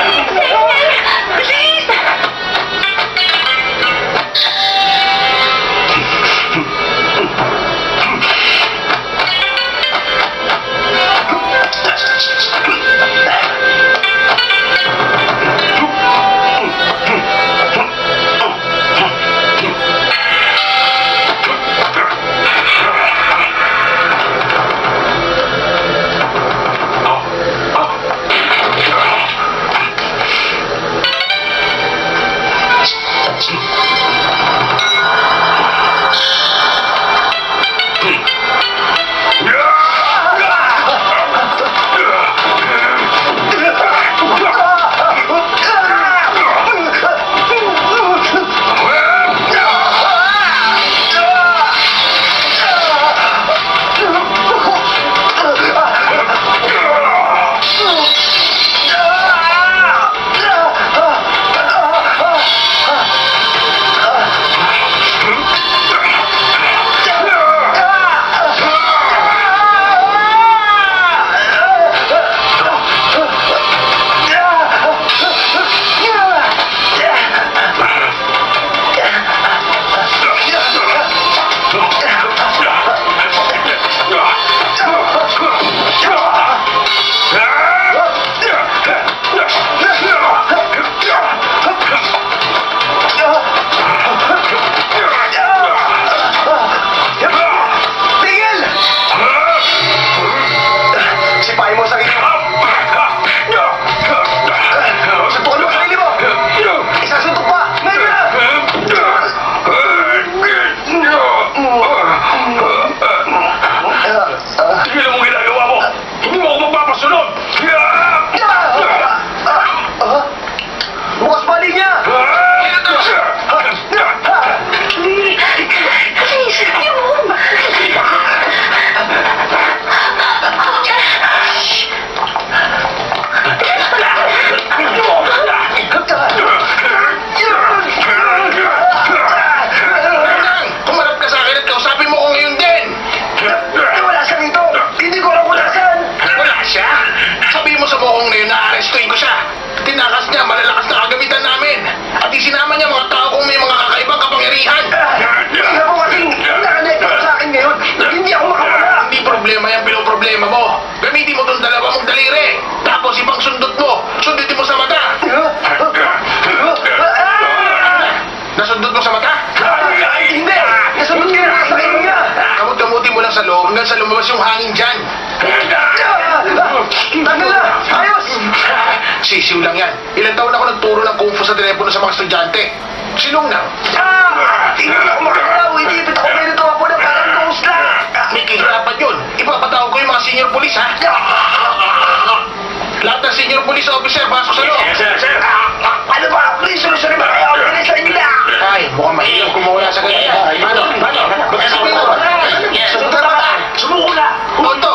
nasundot mo sa mata? Hindi! Nasunod ka na sa ilong niya! Kamot-kamutin mo lang sa loob hanggang sa lumabas yung hangin dyan. Tagal na! Ayos! Sisiw lang yan. Ilang taon ako nagturo ng kung fu sa telepono sa mga estudyante. Sinungnang. Hindi ako makakalaw! Hindi ako ganito ako na parang ghost lang! May kahirapan yun. Ipapatawag ko yung mga senior police, ha? Lahat ng senior police officer, pasok sa loob. Yes, sir. Ano ba? Please, solusyon ba kayo? Bilisan niyo na! Ay, mukhang mahirap kumuha sa ganyan. Paano? Magkasipin mo. Sumunod na ba? Sumuko na! Tonto,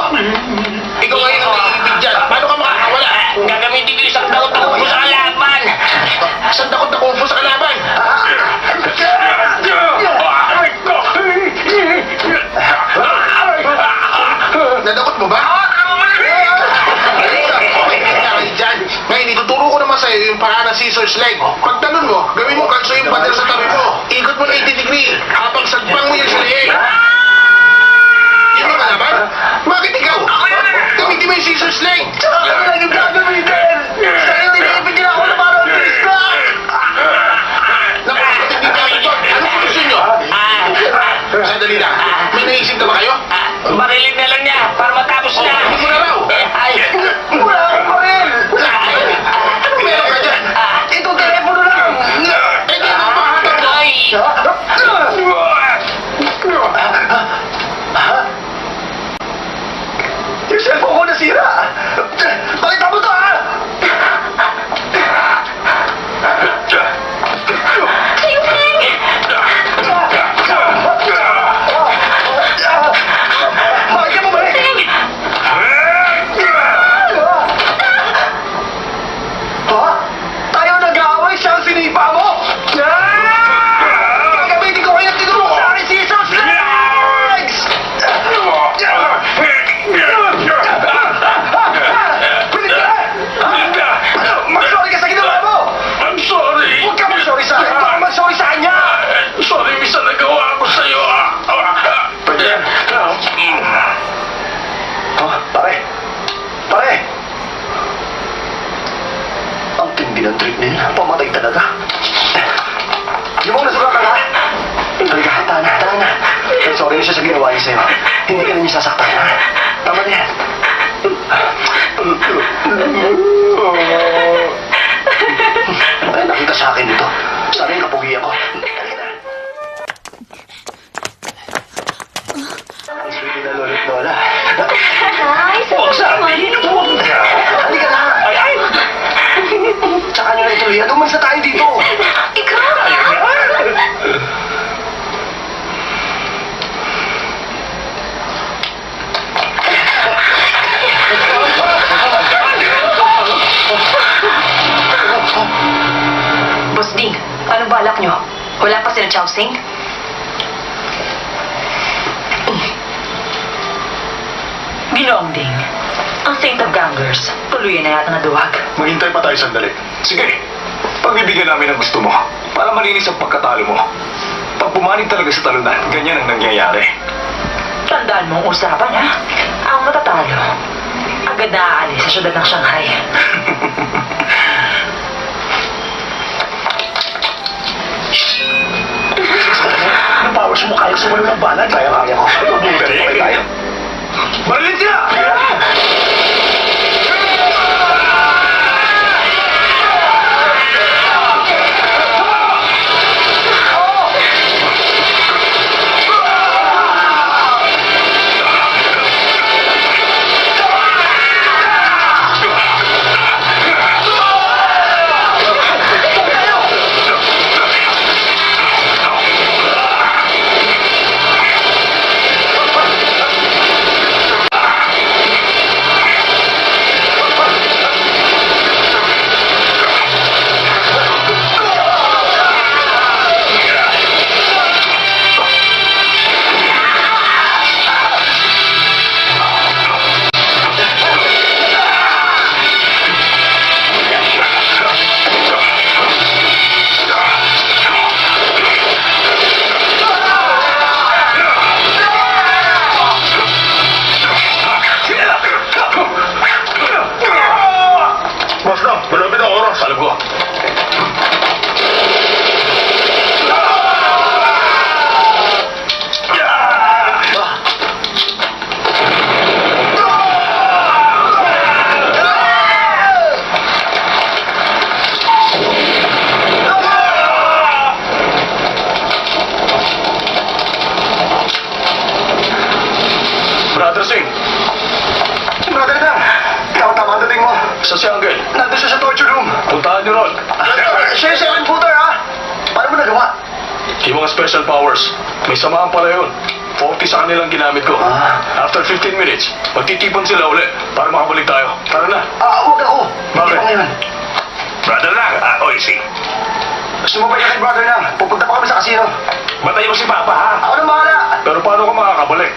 ikaw ngayon ang naiibig dyan. Paano ka makakawala? Gagamitin ko isang dakot na kung sa kalaban! Isang dakot na kung fu sa kalaban. Nadakot mo ba? Ngayon, ituturo ko naman sa'yo yung paa ng scissors leg. Pag talon mo, gawin mo kanso yung pader sa tabi mo. Ikot mo na 80 degree. Habang sagpang mo yung silihin. Yun ang alaman? Bakit ikaw? Gamitin mo yung scissors leg. Ano lang yung gagamitin? Sa'yo, tinipid niya ako na parang Christmas! Napakatid din kami ito. Ano gusto nyo? Sandali lang. May naisip na ba kayo? Barilin na lang niya para matapos na! Hindi mo na raw. Ay! Wala akong baril! Ano meron ka dyan? Ito, telepono lang! Eh, di mo pahatag mo. Yung cellphone ko nasira! Pakita mo to, ha! Bakit mo balik? Ha? Tayo nag-aaway, siya ang sinipa mo? Gagamitin ko kayo tinuro sa akin scissors legs! Pilit ka! Mag-sorry ka sa ginawa mo! I'm sorry. Huwag ka mag-sorry sa akin! Huwag ka mag-sorry sa kanya! Sorry, misa nagawa ko sa'yo. Pwede yan. Oh, pare. Pare! Ang tindi ng trip niya. Pamatay talaga. Yung mga nasugatan ka? Talaga, tahan na. I'm sorry na siya sa ginawa niya sa'yo. Hindi ka na niya sasaktan. Tama na yan. Ay, nakita sa akin dito. Sana yung kapugi ako. Ang sweet na lolo't lola. Ay, Huwag sabi! Huwag na! Halika na! Ay! Tsaka nyo na ituloy. Umalis na tayo dito! ikaw! Boss Ding, anong balak nyo? Wala pa sila Chowsing? Ginoong Ding, ang Saint of Gangers, tuluyan na yata naduwag. Maghintay pa tayo sandali. Sige, pagbibigyan namin ang gusto mo para malinis ang pagkatalo mo. Pag pumanig talaga sa talunan, ganyan ang nangyayari. Tandaan mo ang usapan, ha? Ang matatalo, agad na aalis sa syudad ng Shanghai. Ang powers mo kaya sumalo ng banag. Kaya ko. Galing. tayo. Marilin siya! Brother Singh, Brother na, tama ang dating mo. sa si Angel. Nandun siya sa torture room. Puntahan niyo ron. Siya yung second footer, ha? Paano mo nagawa? Yung mga special powers, may samahan pala yun. 40 sa kanilang ginamit ko. After 15 minutes, magtitipon sila uli para makabalik tayo. Tara na. Huwag ako. Bakit? Hindi pa ngayon. Brother lang, oy, si. Sumabay ka kay brother na. Pupunta pa kami sa casino. Batayin mo si Papa, ha? Ako na bahala. Pero paano ka makakabalik?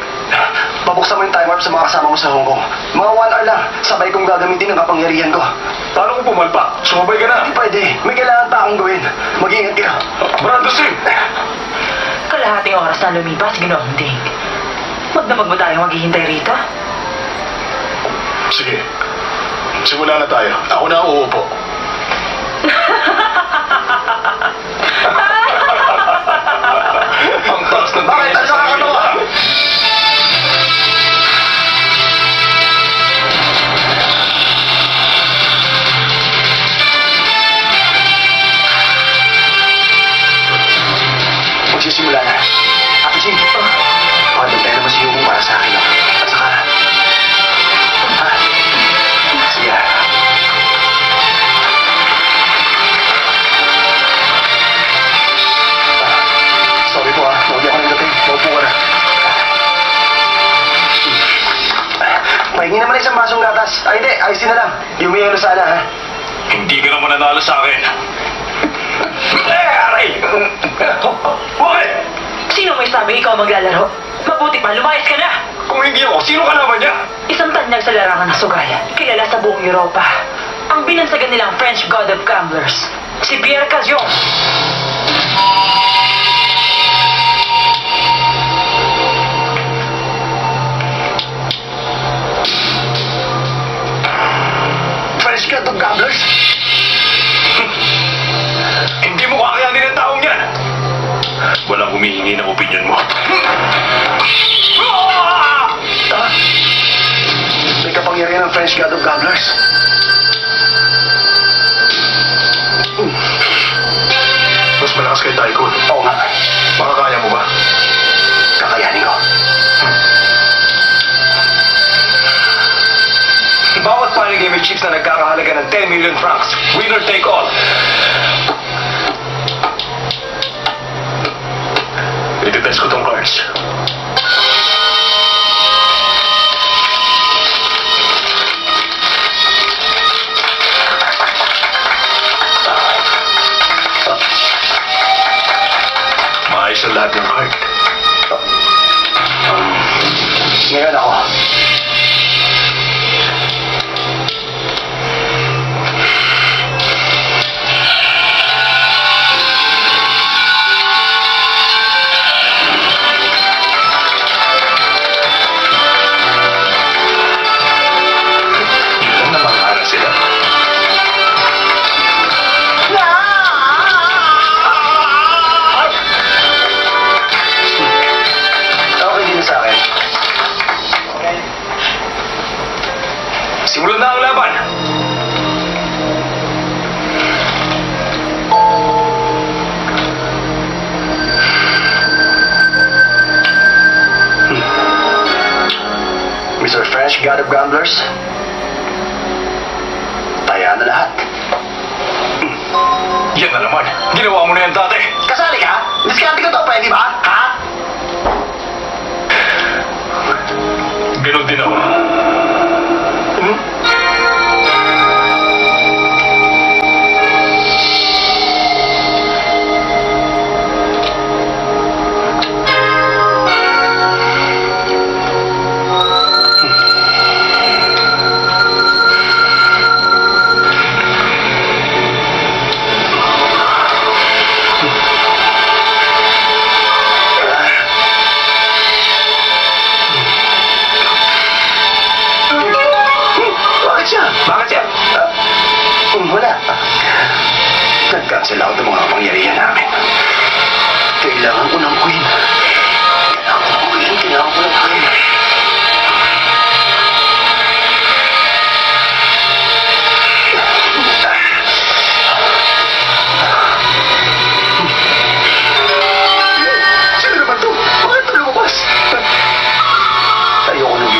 Babuksan mo yung time warp sa mga kasama mo sa Hong Kong. Mga 1 hour lang. Sabay kong gagamitin ang kapangyarihan ko. Paano kung pumalpa? Sumabay ka na. Hindi pwede. May kailangan pa akong gawin. Mag-iingat ka. Brother Singh! Kalahating oras na lumipas, Ginoong Ding. Magdamag ba tayong maghihintay rito? Sige. Simula na tayo. Ako na ang uupo. Ang taas ng Bakit? Ano nakakatawa? Magsisimula na. Ate Jing, pakadagday naman si Yumo para sa akin, no? At saka, sige. Sorry po, Mauwi ako ng dating. Maupo ka na. Pahingi naman isang basong gatas. Ay, hindi. Ayusin na lang. Yumiyelo sana, ha? Hindi ka naman nanalo sa akin. Aray! Bakit? Sino may sabi ikaw maglalaro? Mabuti pa, lumayas ka na! Kung hindi ako, sino ka naman niya? Isang tanyag sa larangan ng sugal, kilala sa buong Europa. Ang binansagan nilang French God of Gamblers, si Pierre Cazon. Fresh God of Gamblers? Hindi mo kakayanin ang taong yan. Walang humihingi ng opinion mo. May kapangyarihan ng French God of Gamblers. Mas malakas kay Tycoon. Oo nga. Makakaya mo ba? Kakayanin ko. Bawat panig may chips na nagkakahalaga ng 10 million francs. Winner take all. Ititest ko tong cards. Maayos ang lahat ng card. Ngayon ako. Ilan na mga aral sila? Okay din sa akin. Simulan na ang laban. Mr. French God of Gamblers, taya na lahat. Yan na naman. Ginawa mo na yan dati. Kasali ka? Diskarte ko to, pwede ba? Ha? Ganon din ako. Bakit siya? Bakit yan? Wala. Nag-cancel ako ng mga kapangyarihan namin. Kailangan ko ng queen. Kailangan ko ng queen. Sino naman to? Bakit ito lumabas? Ayoko nang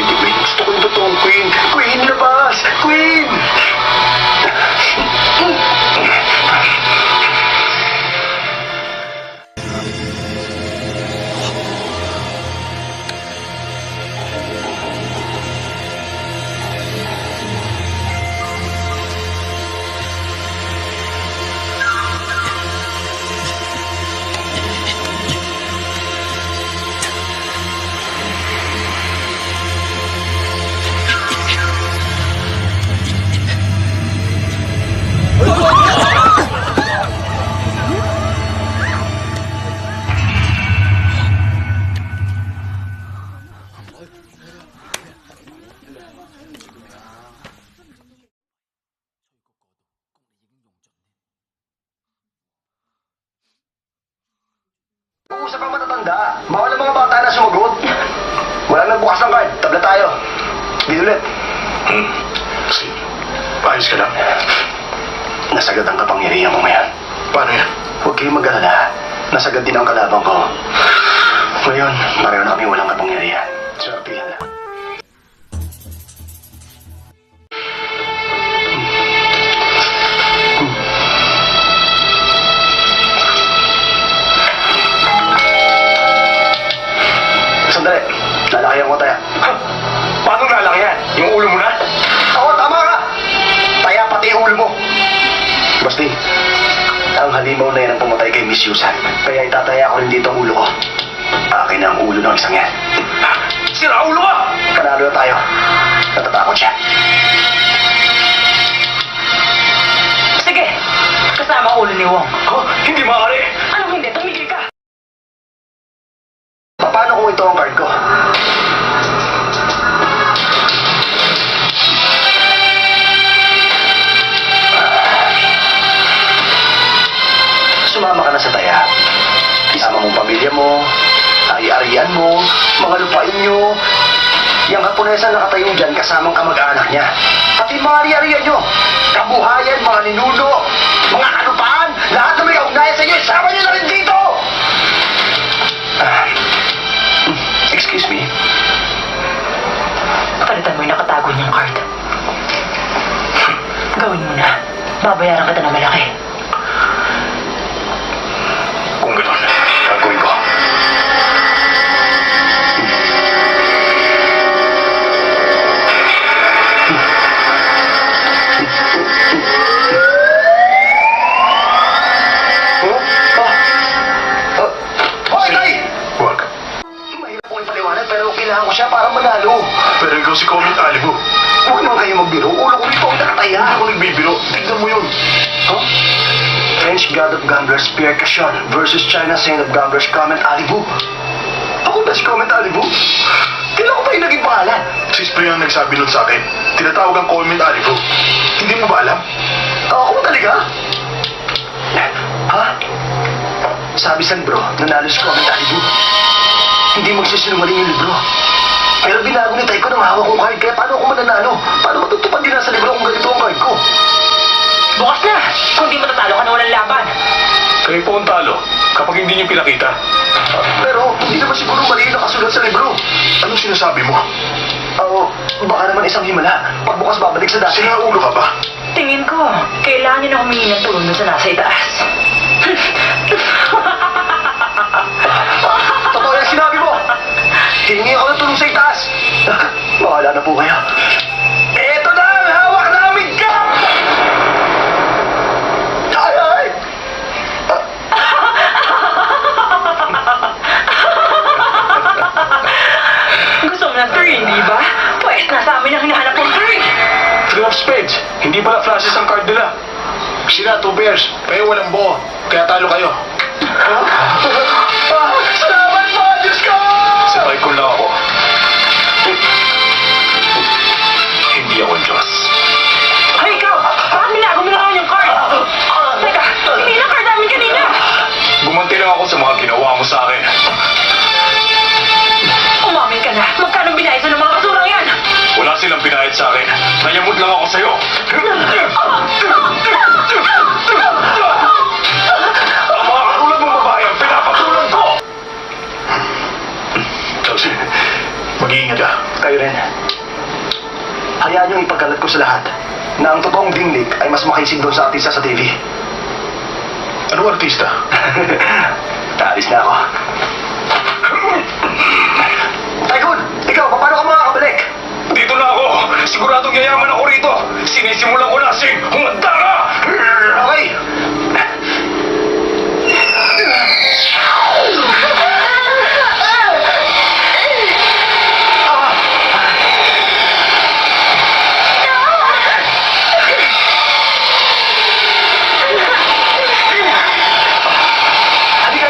Nag-uusap ang matatanda. Bawal ang mga bata na sumagot. Walang nagbukas ng card. Tabla tayo. Di ulit. Kasi, ayos ka lang. Nasagad ang kapangyarihan mo ngayon. Paano yan? Huwag kayong mag-alala. Nasagad din ang kalaban ko. Ngayon, pareho na kami walang kapangyarihan. Swertihan lang. Sandali. Lalakayan ko tayo. Paano lalaki yan? Yung ulo mo na? Oo, tama ka! Taya pati yung ulo mo. Basti, ang halimaw na yan ang pumatay kay Miss Susan. Kaya itataya ko rin dito ang ulo ko. Akin na ang ulo ng isang yan. Sira ulo ka! Panalo na tayo. Natatakot siya. Sige, kasama ang ulo ni Wong. Oh, hindi maaari! Anong hindi? Tumigil ka! Paano kung ito ang card ko? Sumama ka na sa taya. Isama mong pamilya mo, ari-arian mo, mga lupain nyo. Yung Haponesa nakatayo dyan kasamang kamag-anak niya. Pati mga ari-arian nyo, kabuhayan, mga ninuno, mga kalupaan, lahat na may kaugnayan sa inyo, isama nyo na rin dito! Excuse me. Palitan mo yung nakatago niyang card. Gawin mo na. Babayaran kita ng malaki. Kung gano'n, gagawin ko. Hoy, Tay! Huwag. Mahirap kong ipaliwanag pero kailangan ko siya para manalo. Pero ikaw si Comment Alibu. Huwag naman kayo magbiro. Ulo ko rito ang nakataya. Hindi ako nagbibiro. Tignan mo yun. Huh? French God of Gamblers Pierre Cachon versus China Saint of Gamblers Comment Alibu. Ako ba si Comment Alibu? Kailan ko ba yung naging pangalan? Si Spring ang nagsabi nun sa akin. Tinatawag ang Comment Alibu. Hindi mo ba alam? Ako talaga? Ha? Sabi sa libro, nanalo si Comment Alibu. Hindi magsisinungaling yung libro. Pero binago ni Taiko ng hawak kong card, kaya paano ako mananalo? Paano matutupad din sa libro kung ganito ang card ko? Bukas na! Kung di matatalo ka na walang laban. Kayo po ang talo kapag hindi niyo pinakita. Pero hindi naman siguro mali yung nakasulat sa libro. Anong sinasabi mo? Oo, baka naman isang himala. Pagbukas babalik sa dati. Sira ulo ka ba? Tingin ko, kailangan niyo na humingi ng tulong dun sa nasa itaas. Totoo yung sinabi mo! Hiningi ako ng tulong sa itaas. Bahala na po kayo. Eto na ang hawak namin ka! Ay, ay! Gusto mo ng 3, hindi ba? Pwes, nasa amin ang hinahanap ng 3. Three of spades. Hindi pala flashes ang card nila. Sila, 2 pairs. Kayo walang buo. Kaya talo kayo. Salamat po, Diyos ko! Sa tycoon lang ako. Hindi ako Diyos. Ay, ikaw! Bakit nilago mo na ako yung card? Teka, hindi na card namin kanina! Gumanti lang ako sa mga ginawa mo sa akin. Umamin ka na. Magkano binayad sa ng mga kasurang yan? Wala silang pinahid sa akin. Nayamot lang ako sa'yo. Ang mga katulad mong babae ang pinapatulan ko! Chelsea, mag-iingat ka. Kayo rin. Hayaan niyong ipagkalat ko sa lahat na ang totoong dinglig ay mas makisig doon sa artista sa TV. Anong artista? Taalis na ako. Tycoon, ikaw, paano ka makakabalik? Dito na ako! Siguradong yayaman ako rito! Sinisimulan ko na, Sing! Humanda ka! Okay. Halika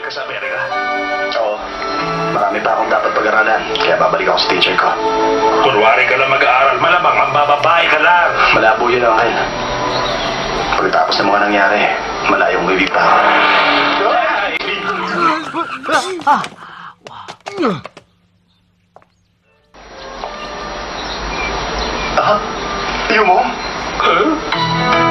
ka sa Amerika? Oo. Marami pa akong dapat pag-aralan, kaya babalik ako sa teacher ko. Kunwari ka lang mag-aaral, malamang mambababae ka lang. Malabo yun, Uncle. Pagkatapos ng mga nangyari, malayong baby pa ako. Ah, Yumong? Huh?